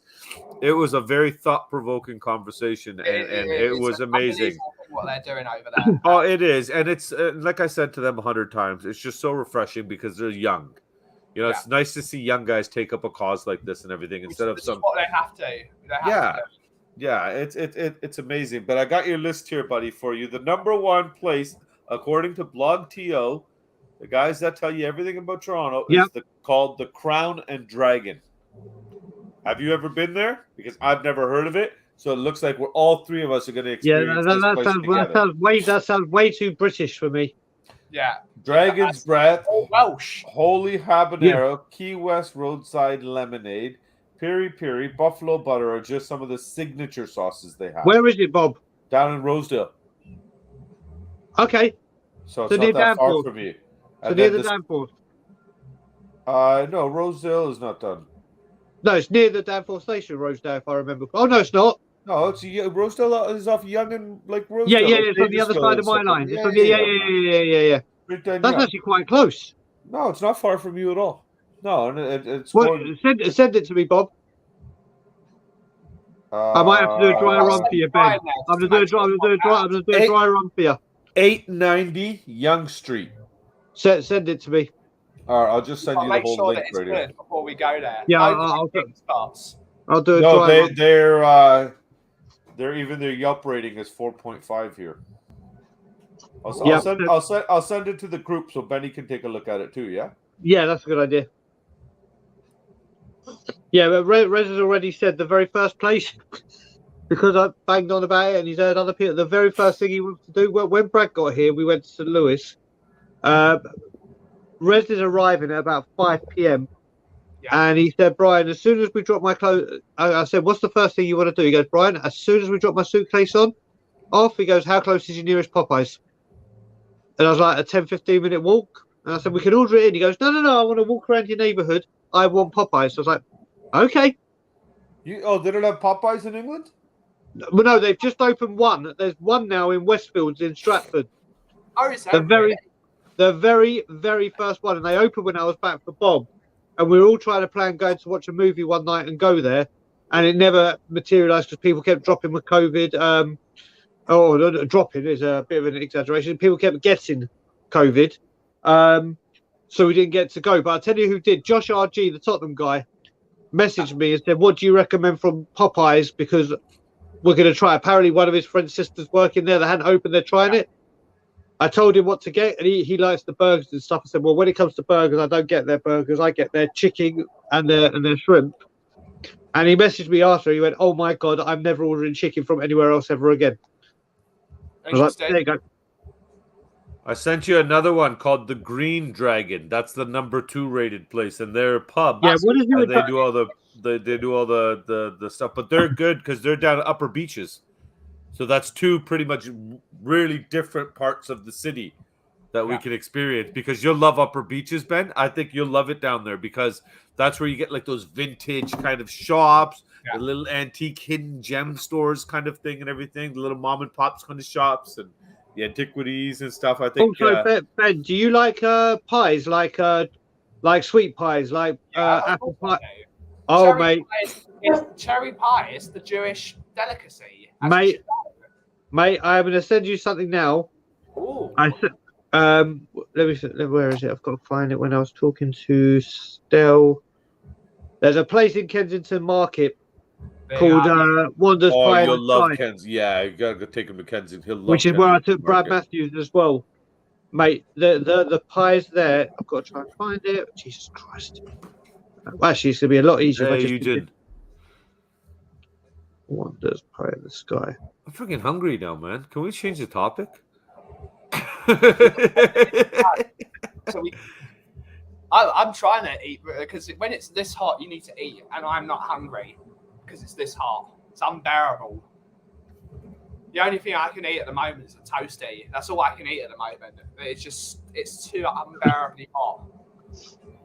Speaker 2: a very thought-provoking conversation, and it was amazing
Speaker 1: what they're doing over there.
Speaker 2: Oh, it is, and it's like I said to them 100 times, it's just so refreshing because they're young. You know, it's nice to see young guys take up a cause like this and everything instead of some.
Speaker 1: What they have to.
Speaker 2: Yeah, it's amazing. But I got your list here, buddy, for you. The number one place, according to Blog TO, the guys that tell you everything about Toronto, is called the Crown and Dragon. Have you ever been there? Because I've never heard of it. So it looks like we're all three of us are going to experience this place together.
Speaker 4: That sounds way too British for me.
Speaker 1: Yeah.
Speaker 2: Dragon's Breath,
Speaker 1: Welsh,
Speaker 2: Holy Habanero, Key West Roadside Lemonade, Piri Piri, Buffalo Butter are just some of the signature sauces they have.
Speaker 4: Where is it, Bob?
Speaker 2: Down in Rosedale.
Speaker 4: Okay.
Speaker 2: So it's not that far from you.
Speaker 4: So near the Danforth?
Speaker 2: No, Rosedale is not done.
Speaker 4: No, it's near the Danforth station, Rosedale, if I remember. Oh, no, it's not.
Speaker 2: No, it's Rosedale is off Young and like Rosedale.
Speaker 4: Yeah, it's on the other side of my line. Yeah. That's actually quite close.
Speaker 2: No, it's not far from you at all. No, and it's.
Speaker 4: Send it to me, Bob. I might have to do a dry run for you, Ben. I'm going to do a dry run for you.
Speaker 2: 890 Young Street.
Speaker 4: Send it to me.
Speaker 2: All right, I'll just send you the whole link right here.
Speaker 1: Before we go there.
Speaker 4: Yeah, I'll do it.
Speaker 2: No, they're even their Yelp rating is 4.5 here. I'll send it to the group so Benny can take a look at it too. Yeah.
Speaker 4: Yeah, that's a good idea. Yeah, but Rez has already said the very first place because I banged on about it, and he's heard other people. The very first thing he wants to do. Well, when Brad got here, we went to St. Louis. Rez is arriving at about 5 p.m. And he said, Brian, as soon as we drop my clothes, I said, what's the first thing you want to do? He goes, Brian, as soon as we drop my suitcase off, he goes, how close is your nearest Popeyes? And I was like, a 10-15 minute walk. And I said, we can order it in. He goes, no, I want to walk around your neighborhood. I want Popeyes. So I was like, okay.
Speaker 2: They don't have Popeyes in England?
Speaker 4: Well, no, they've just opened one. There's one now in Westfields in Stratford.
Speaker 1: Oh, is that
Speaker 4: the very, very first one. And they opened when I was back for Bob. And we were all trying to plan going to watch a movie one night and go there. And it never materialized because people kept dropping with COVID. Dropping is a bit of an exaggeration. People kept getting COVID. So we didn't get to go. But I'll tell you who did. Josh RG, the Tottenham guy, messaged me and said, what do you recommend from Popeyes? Because we're going to try. Apparently one of his friend's sisters working there. They hadn't opened. They're trying it. I told him what to get, and he likes the burgers and stuff. I said, well, when it comes to burgers, I don't get their burgers. I get their chicken and their shrimp. And he messaged me after. He went, oh, my God, I'm never ordering chicken from anywhere else ever again. I was like, there you go.
Speaker 2: I sent you another one called the Green Dragon. That's the number 2 rated place, and they're a pub.
Speaker 4: Yeah, what is it?
Speaker 2: They do all the stuff, but they're good because they're down at Upper Beaches. So that's 2 pretty much really different parts of the city that we can experience. Because you'll love Upper Beaches, Ben. I think you'll love it down there because that's where you get like those vintage kind of shops. the little antique hidden gem stores kind of thing and everything, the little mom and pops kind of shops and the antiquities and stuff. I think.
Speaker 4: Also, Ben, do you like pies, like sweet pies, like apple pie? Oh,
Speaker 1: cherry cherry pie is the Jewish delicacy.
Speaker 4: Mate, I'm going to send you something now.
Speaker 1: Ooh.
Speaker 4: Let me see, where is it? I've got to find it. When I was talking to Stel, there's a place in Kensington Market called Wander's Pie.
Speaker 2: Oh, you'll love Kensington. Yeah, you gotta go take him to Kensington. He'll love
Speaker 4: which is
Speaker 2: Kensington
Speaker 4: where I took Brad
Speaker 2: Market.
Speaker 4: Matthews as well, mate. The pies there. I've got to try and find it. Jesus Christ! Well, actually, it's gonna be a lot easier.
Speaker 2: Hey,
Speaker 4: if I just
Speaker 2: Eugene.
Speaker 4: Wander's Pie in the Sky.
Speaker 2: I'm freaking hungry now, man. Can we change the topic?
Speaker 1: I'm trying to eat because when it's this hot, you need to eat, and I'm not hungry because it's this hot. It's unbearable. The only thing I can eat at the moment is a toasty. That's all I can eat at the moment. It's too unbearably hot.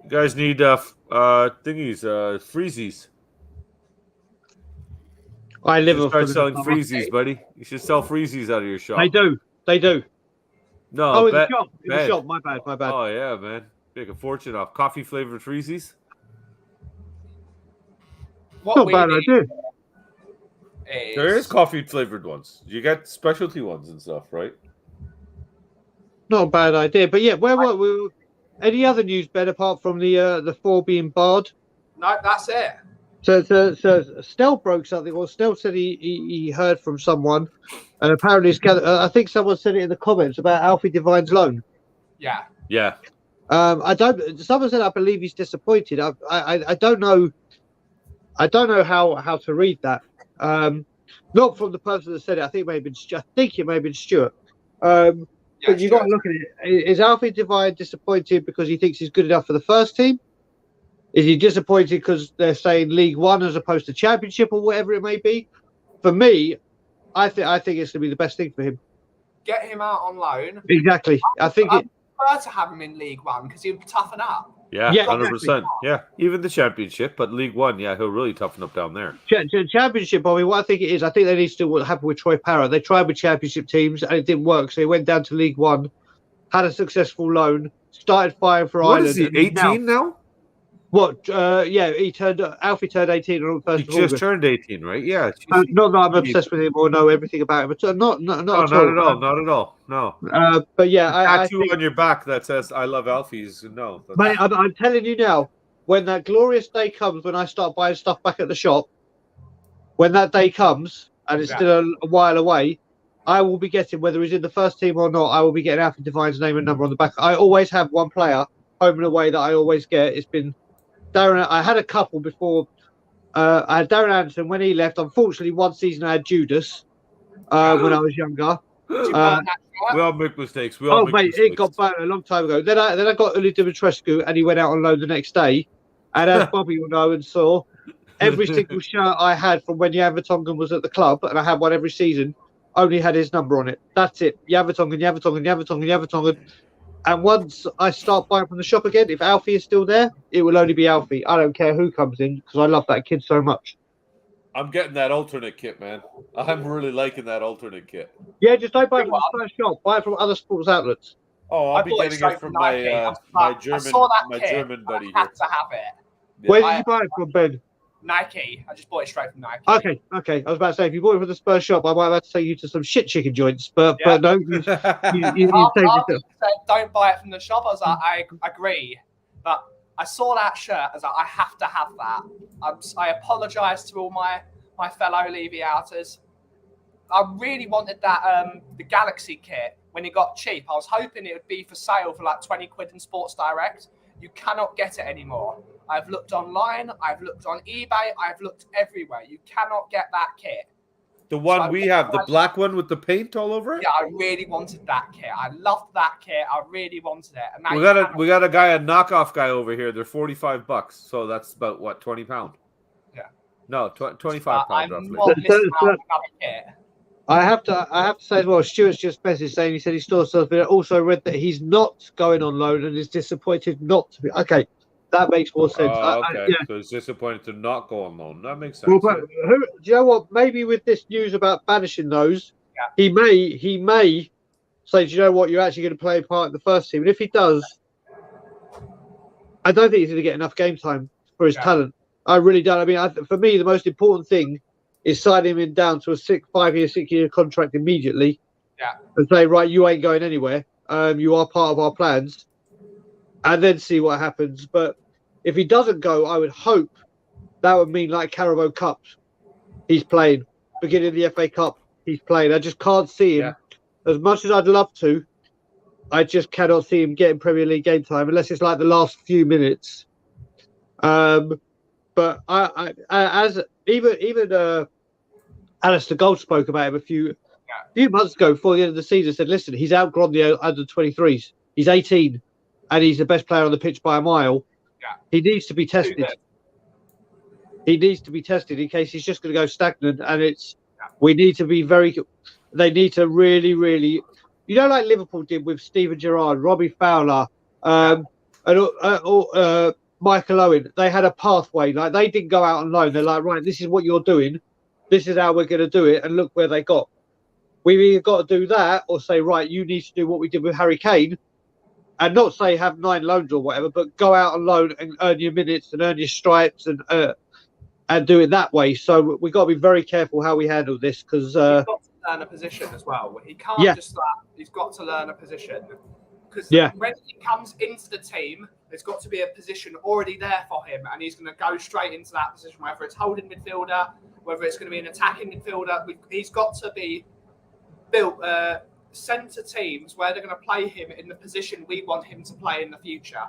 Speaker 2: You guys need thingies, freezies.
Speaker 4: I live
Speaker 2: You
Speaker 4: off
Speaker 2: start selling freezies, buddy. You should sell freezies out of your shop.
Speaker 4: They do.
Speaker 2: No,
Speaker 4: in the shop. In the shop. My bad.
Speaker 2: Oh yeah, man. Make a fortune off coffee flavored freezies.
Speaker 4: Not bad idea.
Speaker 2: There is coffee flavored ones. You got specialty ones and stuff, right?
Speaker 4: Not a bad idea. But yeah, where were we? Any other news, Ben, apart from the 4 being barred?
Speaker 1: No, that's it.
Speaker 4: So Stel broke something. Well, Stel said he heard from someone, and apparently I think someone said it in the comments about Alfie Devine's loan.
Speaker 1: Yeah.
Speaker 2: Yeah.
Speaker 4: Someone said I believe he's disappointed. I don't know. I don't know how to read that. Not from the person that said it. I think it may have been Stuart. But you got to look at it. Is Alfie Devine disappointed because he thinks he's good enough for the first team? Is he disappointed because they're saying League One as opposed to Championship or whatever it may be? For me, I think it's going to be the best thing for him.
Speaker 1: Get him out on loan.
Speaker 4: Exactly. I
Speaker 1: prefer to have him in League One because he'll toughen up.
Speaker 2: Yeah, 100%. Yeah, even the Championship, but League One, yeah, he'll really toughen up down there.
Speaker 4: Championship, Bobby, what I think it is, I think they need to do what happened with Troy Parrott. They tried with Championship teams and it didn't work, so he went down to League One, had a successful loan, started firing for Ireland.
Speaker 2: What is he, 18 now?
Speaker 4: What? Yeah, Alfie turned 18 on the 1st of August.
Speaker 2: He just turned 18, right? Yeah.
Speaker 4: Not that I'm obsessed with him or know everything about him, but not at all.
Speaker 2: No.
Speaker 4: But yeah,
Speaker 2: tattoo on your back that says "I love Alfie's." No,
Speaker 4: mate, I'm telling you now. When that glorious day comes, when I start buying stuff back at the shop, when that day comes, and it's still a while away, I will be getting, whether he's in the first team or not, I will be getting Alfie Devine's name and number on the back. I always have one player home and away that I always get. It's been Darren. I had a couple before. I had Darren Anderson when he left. Unfortunately, one season I had Judas when I was younger.
Speaker 2: We all make mistakes.
Speaker 4: It got bad a long time ago. Then I got Uli Dimitrescu, and he went out on loan the next day. And as Bobby will know and saw, every single shirt I had from when Jan Vertonghen was at the club, and I had one every season, only had his number on it. That's it. Jan Vertonghen. And once I start buying from the shop again, if Alfie is still there, it will only be Alfie. I don't care who comes in because I love that kid so much.
Speaker 2: I'm getting that alternate kit, man. I'm really liking that alternate kit.
Speaker 4: Yeah, just don't buy it from the first shop. Buy it from other sports outlets.
Speaker 2: Oh, I'll be getting it from my German buddy here.
Speaker 1: I had to have it.
Speaker 2: Yeah.
Speaker 4: Where did you buy it from, Ben?
Speaker 1: Nike. I just bought it straight from Nike.
Speaker 4: Okay. I was about to say, if you bought it from the Spurs shop, I might have to take you to some shit chicken joints, but no. You said
Speaker 1: don't buy it from the shop. I was like, I agree, but I saw that shirt. I was like, I have to have that. I apologise to all my fellow Levy outers. I really wanted that the Galaxy kit when it got cheap. I was hoping it would be for sale for like 20 quid in Sports Direct. You cannot get it anymore. I've looked online. I've looked on eBay. I've looked everywhere. You cannot get that kit.
Speaker 2: The one we have, the black one with the paint all over it?
Speaker 1: Yeah, I really wanted that kit. I loved that kit. I really wanted it. And
Speaker 2: we got a knockoff guy over here. They're $45, so that's about what, £20? Yeah. No, £25 roughly.
Speaker 1: I'm not missing out on another kit.
Speaker 4: I have to say as well, Stuart's just messaged saying he said he still sells, but I also read that he's not going on loan and is disappointed not to be. Okay, That makes more sense.
Speaker 2: Okay,
Speaker 4: Yeah.
Speaker 2: so it's disappointed to not go on loan. That makes
Speaker 4: Well,
Speaker 2: sense.
Speaker 4: but do you know what? Maybe with this news about banishing those,
Speaker 1: Yeah.
Speaker 4: he may say, do you know what? You're actually going to play a part in the first team. And if he does, I don't think he's going to get enough game time for his talent. I really don't. I mean, for me, the most important thing is signing him down to a 6-year contract immediately.
Speaker 1: Yeah.
Speaker 4: And say, right, you ain't going anywhere. You are part of our plans, and then see what happens. But if he doesn't go, I would hope that would mean like Carabao Cup, he's playing. Beginning of the FA Cup, he's playing. I just can't see him. As much as I'd love to, I just cannot see him getting Premier League game time unless it's like the last few minutes. But as even Alistair Gold spoke about him a few months ago before the end of the season. Said, listen, he's outgrown the under 23s. He's 18, and he's the best player on the pitch by a mile.
Speaker 1: Yeah.
Speaker 4: He needs to be tested. He needs to be tested in case he's just going to go stagnant. And we need to be they need to really, really, like Liverpool did with Steven Gerrard, Robbie Fowler, and Michael Owen. They had a pathway. Like, they didn't go out on loan. They're like, right, this is what you're doing. This is how we're going to do it. And look where they got. We've either got to do that or say, right, you need to do what we did with Harry Kane, and not say have 9 loans or whatever, but go out on loan and earn your minutes and earn your stripes and do it that way. So we've got to be very careful how we handle this, because
Speaker 1: he's got to learn a position as well. He can't just he's got to learn a position, because when he comes into the team, there's got to be a position already there for him, and he's going to go straight into that position, whether it's holding midfielder, whether it's going to be an attacking midfielder. He's got to be built centre teams where they're going to play him in the position we want him to play in the future.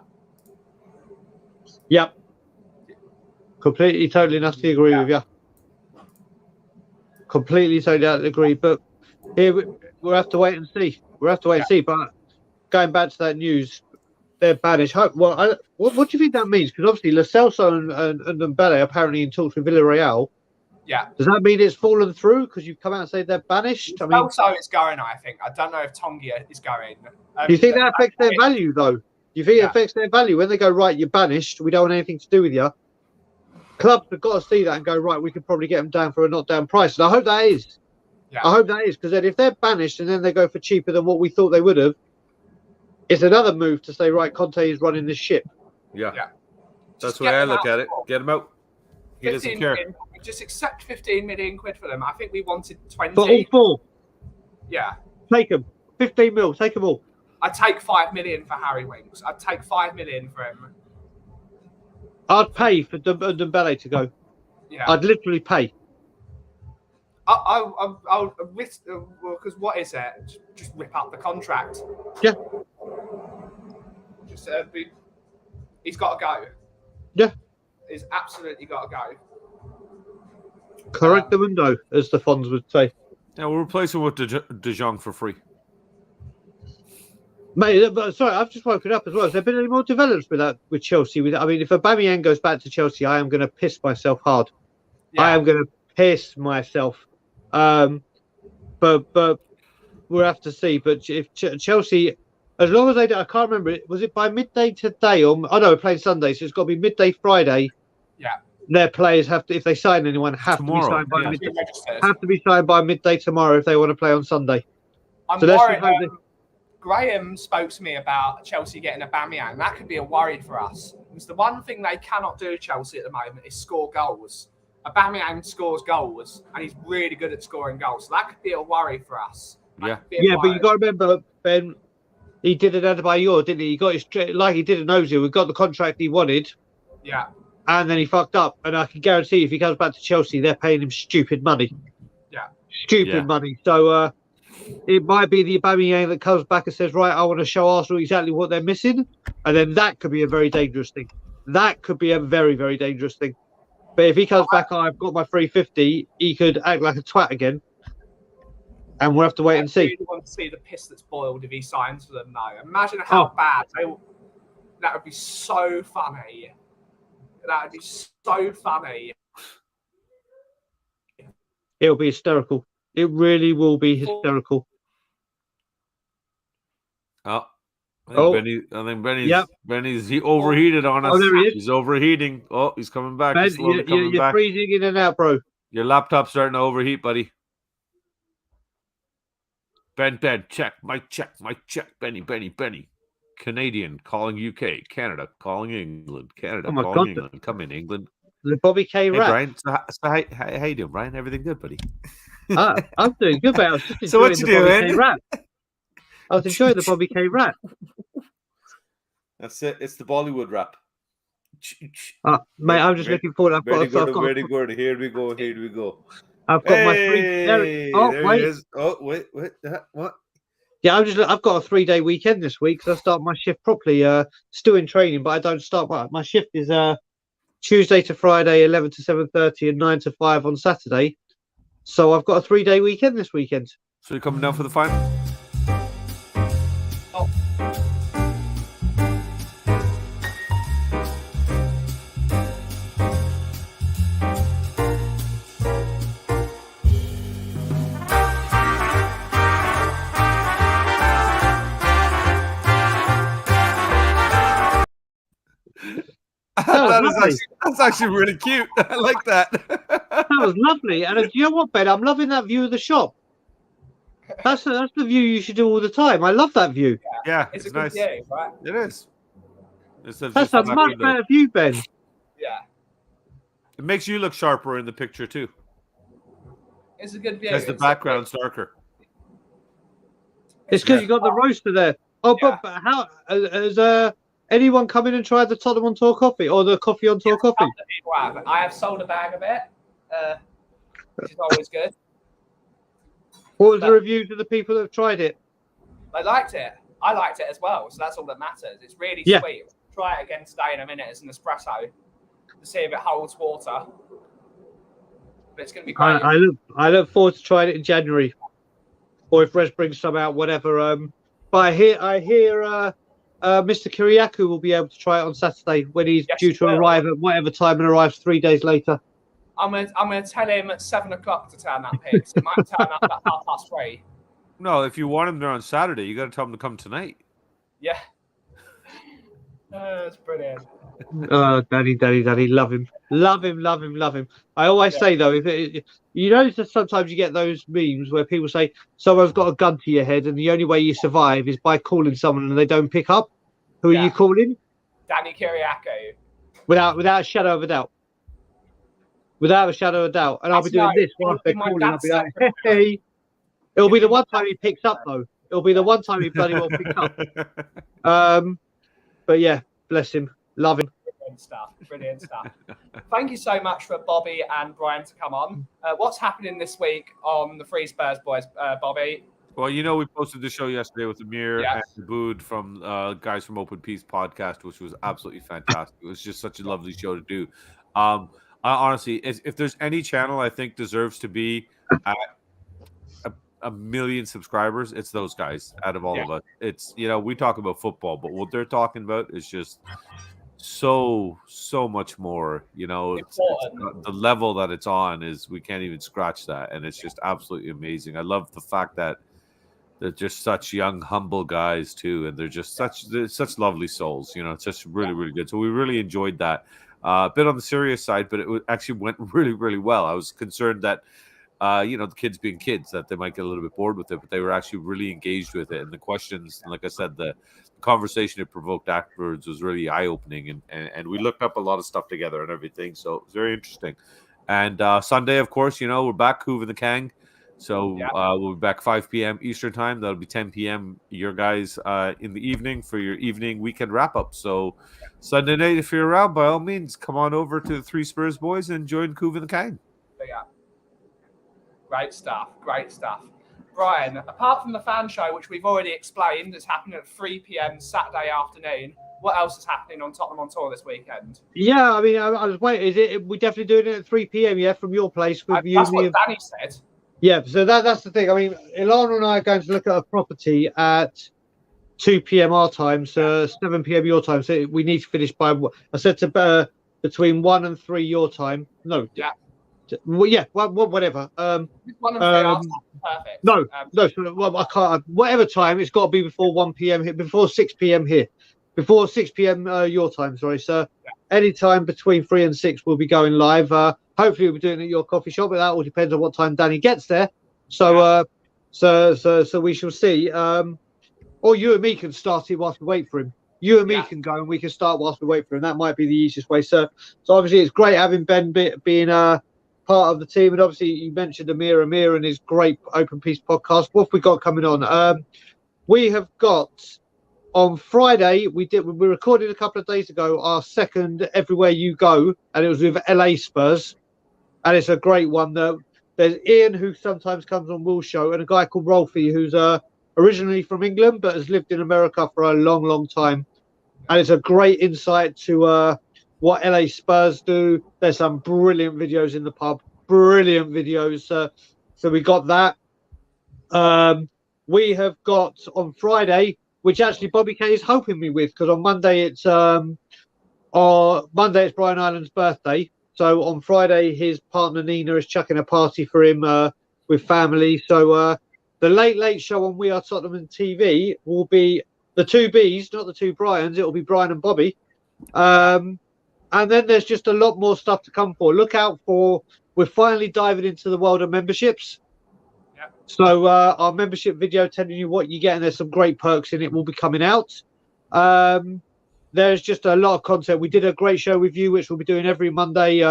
Speaker 4: Yep. Completely, totally, and utterly agree with you. Completely, totally agree. But here we'll have to wait and see. We'll have to wait and see. But going back to that news, they're banished. Well, what do you think that means? Because obviously Lo Celso and Dembele apparently in talks with Villarreal.
Speaker 1: Yeah.
Speaker 4: Does that mean it's fallen through because you've come out and said they're banished? I mean,
Speaker 1: also it's going, I think. I don't know if Tongia is going.
Speaker 4: Do you think that affects their value, though? Do you think it affects their value when they go, right, you're banished, we don't want anything to do with you? Clubs have got to see that and go, right, we could probably get them down for a knockdown price. And I hope that is. Yeah. I hope that is, because then if they're banished and then they go for cheaper than what we thought they would have, it's another move to say, right, Conte is running this ship.
Speaker 2: Yeah. That's the way I look at it. Get him out. He doesn't care.
Speaker 1: Just accept 15 million quid for them. I think we wanted 20.
Speaker 4: For all 4?
Speaker 1: Yeah.
Speaker 4: Take them. 15 mil. Take them all.
Speaker 1: I'd take 5 million for Harry Winks. I'd take 5 million for him.
Speaker 4: I'd pay for Dembele to go.
Speaker 1: Yeah.
Speaker 4: I'd literally pay.
Speaker 1: I'll risk, because what is it? Just rip up the contract.
Speaker 4: Yeah.
Speaker 1: Just he's got to go.
Speaker 4: Yeah.
Speaker 1: He's absolutely got to go.
Speaker 4: Correct the window, as the Fonz would say.
Speaker 2: Yeah, we'll replace him with De Jong for free.
Speaker 4: Mate, sorry, I've just woken up as well. Has there been any more developments with Chelsea? I mean, if Aubameyang goes back to Chelsea, I am going to piss myself hard. Yeah. I am going to piss myself. But we'll have to see. But if Chelsea, as long as they do, I can't remember, was it by midday today? We're playing Sunday, so it's got to be midday Friday.
Speaker 1: Yeah.
Speaker 4: Their players have to, if they sign anyone, have to be signed by midday tomorrow if they want to play on Sunday.
Speaker 1: I'm worried. Graham spoke to me about Chelsea getting Aubameyang. That could be a worry for us. Because the one thing they cannot do, Chelsea, at the moment is score goals. Aubameyang scores goals, and he's really good at scoring goals. So that could be a worry for us.
Speaker 4: But you got to remember, Ben, he did an Adebayor, didn't he? He got his, like he did an Ozil. We got the contract he wanted.
Speaker 1: Yeah.
Speaker 4: And then he fucked up. And I can guarantee if he comes back to Chelsea, they're paying him stupid money.
Speaker 1: Yeah.
Speaker 4: Stupid money. So it might be the Aubameyang that comes back and says, right, I want to show Arsenal exactly what they're missing. And then that could be a very dangerous thing. That could be a very, very dangerous thing. But if he comes back, I've got my 350, he could act like a twat again. And we'll have to wait and see.
Speaker 1: I really want to see the piss that's boiled if he signs for them now. Imagine how bad. That would be so funny. That would be so funny.
Speaker 4: It'll be hysterical. It really will be hysterical.
Speaker 2: Oh, I think Benny's he overheated on us.
Speaker 4: Oh, there he is.
Speaker 2: He's overheating. Oh, he's coming back.
Speaker 4: Ben,
Speaker 2: He's slowly coming
Speaker 4: you're
Speaker 2: back.
Speaker 4: freezing in and out, bro.
Speaker 2: Your laptop's starting to overheat, buddy. Ben, check. Mic check. Benny. Canadian calling UK. Canada calling England. Canada calling England. Come in, England.
Speaker 4: The Bobby K.
Speaker 2: Hey,
Speaker 4: rap.
Speaker 2: Brian. So how you doing, Brian? Everything good, buddy?
Speaker 4: I'm doing good, mate. I was just
Speaker 2: So what
Speaker 4: enjoying
Speaker 2: you
Speaker 4: the
Speaker 2: doing?
Speaker 4: Bobby K. rap. I was enjoying the Bobby K. rap.
Speaker 2: That's it. It's the Bollywood rap.
Speaker 4: Mate, I'm just looking forward. I've got
Speaker 2: Very good. Here we go.
Speaker 4: I've got my 3.
Speaker 2: There
Speaker 4: wait.
Speaker 2: he is. Oh, wait. What?
Speaker 4: Yeah, I've got a 3-day weekend this week because I start my shift properly. Still in training, but I don't start. My shift is Tuesday to Friday, 11 to 7:30, and 9 to 5 on Saturday. So I've got a 3-day weekend this weekend.
Speaker 2: So you're coming down for the final?
Speaker 1: Oh.
Speaker 2: That's actually really cute. I like that.
Speaker 4: That was lovely. And do you know what, Ben? I'm loving that view of the shop. That's the view you should do all the time. I love that view.
Speaker 2: Yeah,
Speaker 1: it's a
Speaker 2: nice.
Speaker 1: good view, right?
Speaker 2: It is.
Speaker 4: That's a much better view, Ben.
Speaker 1: Yeah.
Speaker 2: It makes you look sharper in the picture too.
Speaker 1: It's a good view.
Speaker 2: Because the background's darker.
Speaker 4: It's because you got the roaster there. Oh, but how has anyone come in and tried the Tottenham on Tour coffee or the coffee on tour coffee?
Speaker 1: I have sold a bag of it, which is always good.
Speaker 4: What was the reviews of the people that have tried it?
Speaker 1: They liked it. I liked it as well, so that's all that matters. It's really sweet. Try it again today in a minute as an espresso to see if it holds water. But it's going to be great.
Speaker 4: I look forward to trying it in January, or if Res brings some out, whatever. But I hear Mr. Kiriakou will be able to try it on Saturday when he's due to arrive at whatever time and arrives 3 days later.
Speaker 1: I'm gonna tell him at 7 o'clock to turn that pig. So it might turn up at 3:30.
Speaker 2: No, if you want him there on Saturday, you got to tell him to come tonight.
Speaker 1: Yeah. That's brilliant.
Speaker 4: Daddy, love him. I always say though, you notice that sometimes you get those memes where people say someone's got a gun to your head, and the only way you survive is by calling someone and they don't pick up. Who are you calling?
Speaker 1: Danny Kiriakou.
Speaker 4: Without a shadow of a doubt. Without a shadow of a doubt. And I'll be doing this whilst they're calling. I'll be like, hey. It'll be the one time he picks up, though. It'll be the one time he bloody well picks up. But yeah, bless him. Love him.
Speaker 1: Brilliant stuff. Thank you so much for Bobby and Brian to come on. What's happening this week on the Free Spurs Boys, Bobby?
Speaker 2: Well, we posted the show yesterday with Amir
Speaker 1: Yes.
Speaker 2: and Abood from guys from Open Peace podcast, which was absolutely fantastic. It was just such a lovely show to do. Honestly, if there's any channel I think deserves to be at a million subscribers, it's those guys out of all of us. It's, we talk about football, but what they're talking about is just so much more. It's the level that it's on is we can't even scratch that, and it's just absolutely amazing. I love the fact that they're just such young, humble guys too, and they're just such lovely souls. It's just really good. So we really enjoyed that. A bit on the serious side, but it actually went really, really well. I was concerned that, the kids being kids, that they might get a little bit bored with it, but they were actually really engaged with it. And the questions, like I said, the conversation it provoked afterwards was really eye-opening. And we looked up a lot of stuff together and everything. So it was very interesting. And Sunday, of course, we're back, Hoove and the Kang. So we'll be back 5 p.m. Eastern time. That'll be 10 p.m. your guys in the evening for your evening weekend wrap-up. So Sunday night, if you're around, by all means, come on over to the Three Spurs Boys and join Hoove and the Kang.
Speaker 1: Yeah. Great stuff. Brian, apart from the fan show, which we've already explained, is happening at 3 p.m. Saturday afternoon, what else is happening on Tottenham on Tour this weekend?
Speaker 4: Yeah, I mean, I was waiting. We're definitely doing it at 3 p.m. From your place with you.
Speaker 1: That's what Danny said.
Speaker 4: Yeah, so that's the thing. I mean, Ilana and I are going to look at a property at 2 p.m. our time, so 7 p.m. your time. So we need to finish by, I said, to between 1 and 3 your time. No.
Speaker 1: Yeah.
Speaker 4: Well, yeah, whatever.
Speaker 1: One and three hours. Perfect.
Speaker 4: No, well, I can't. Whatever time, it's got to be before 1 p.m. here, before 6 p.m. here, before 6 p.m. Your time. Sorry, sir.
Speaker 1: Yeah.
Speaker 4: Any time between 3 and 6, we'll be going live. Hopefully, we'll be doing it at your coffee shop, but that all depends on what time Danny gets there. So, so we shall see. Or you and me can start it whilst we wait for him. You and me can go, and we can start whilst we wait for him. That might be the easiest way. So obviously, it's great having Ben being part of the team, and obviously you mentioned Amir and his great Open Peace podcast. What have we got coming on? We have got on Friday. We recorded a couple of days ago our second Everywhere You Go, and it was with LA Spurs, and it's a great one. There's Ian, who sometimes comes on Will's show, and a guy called Rolfie, who's originally from England but has lived in America for a long time, and it's a great insight to what LA Spurs do. There's some brilliant videos in the pub, brilliant videos. So we got that. We have got on Friday, which actually Bobby K is helping me with, because on Monday it's Brian Ireland's birthday. So on Friday, his partner Nina is chucking a party for him with family. So the Late Show on We Are Tottenham and TV will be the two Bs, not the two Brians. It will be Brian and Bobby. And then there's just a lot more stuff to come for. Look out for, we're finally diving into the world of memberships.
Speaker 1: Yep.
Speaker 4: So our membership video telling you what you get, and there's some great perks in it, will be coming out. There's just a lot of content. We did a great show with you, which we'll be doing every Monday,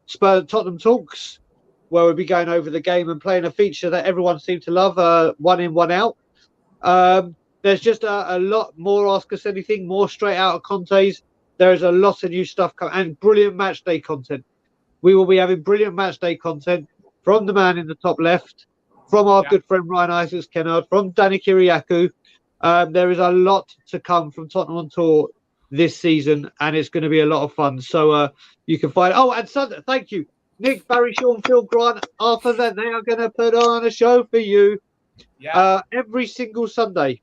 Speaker 4: Spurs Tottenham Talks, where we'll be going over the game and playing a feature that everyone seemed to love, one in, one out. There's just a lot more Ask Us Anything, more straight out of Conte's. There is a lot of new stuff coming, and brilliant match day content. We will be having brilliant match day content from the man in the top left, from our good friend Ryan Isaacs Kennard, from Danny Kiriakou. There is a lot to come from Tottenham on Tour this season, and it's going to be a lot of fun. So you can find. Oh, and Sunday, thank you, Nick, Barry, Sean, Phil, Grant, Arthur. Then they are going to put on a show for you every single Sunday,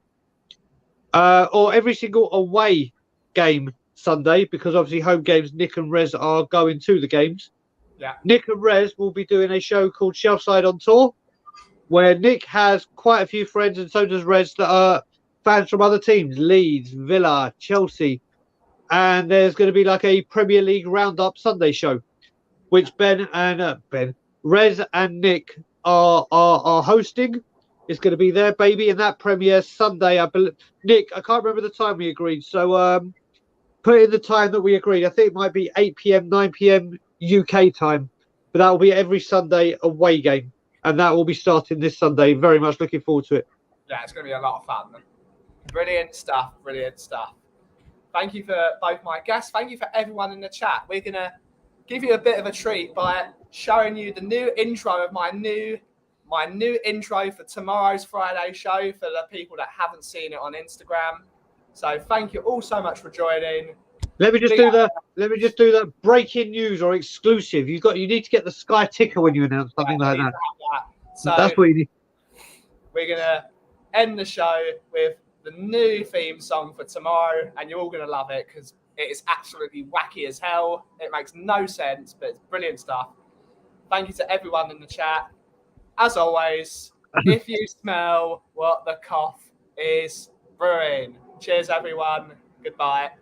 Speaker 4: or every single away game Sunday, because obviously home games, Nick and Rez are going to the games.
Speaker 1: Yeah.
Speaker 4: Nick and Rez will be doing a show called Shelfside on Tour, where Nick has quite a few friends, and so does Rez, that are fans from other teams, Leeds, Villa, Chelsea. And there's going to be like a Premier League roundup Sunday show, which Rez and Nick are hosting. It's going to be their baby, and that premieres Sunday. I believe. Nick, I can't remember the time we agreed, so put in the time that we agreed. I think it might be 8 p.m., 9 p.m. UK time, but that will be every Sunday away game, and that will be starting this Sunday. Very much looking forward to it.
Speaker 1: Yeah, it's going to be a lot of fun. Brilliant stuff. Thank you for both my guests. Thank you for everyone in the chat. We're going to give you a bit of a treat by showing you the new intro of my new intro for tomorrow's Friday show for the people that haven't seen it on Instagram. So thank you all so much for joining.
Speaker 4: Let me just do the breaking news or exclusive. You need to get the Sky ticker when you announce something like that.
Speaker 1: So
Speaker 4: that's what you need.
Speaker 1: We're gonna end the show with the new theme song for tomorrow, and you're all gonna love it because it is absolutely wacky as hell. It makes no sense, but it's brilliant stuff. Thank you to everyone in the chat. As always, if you smell what the cough is brewing. Cheers, everyone. Goodbye.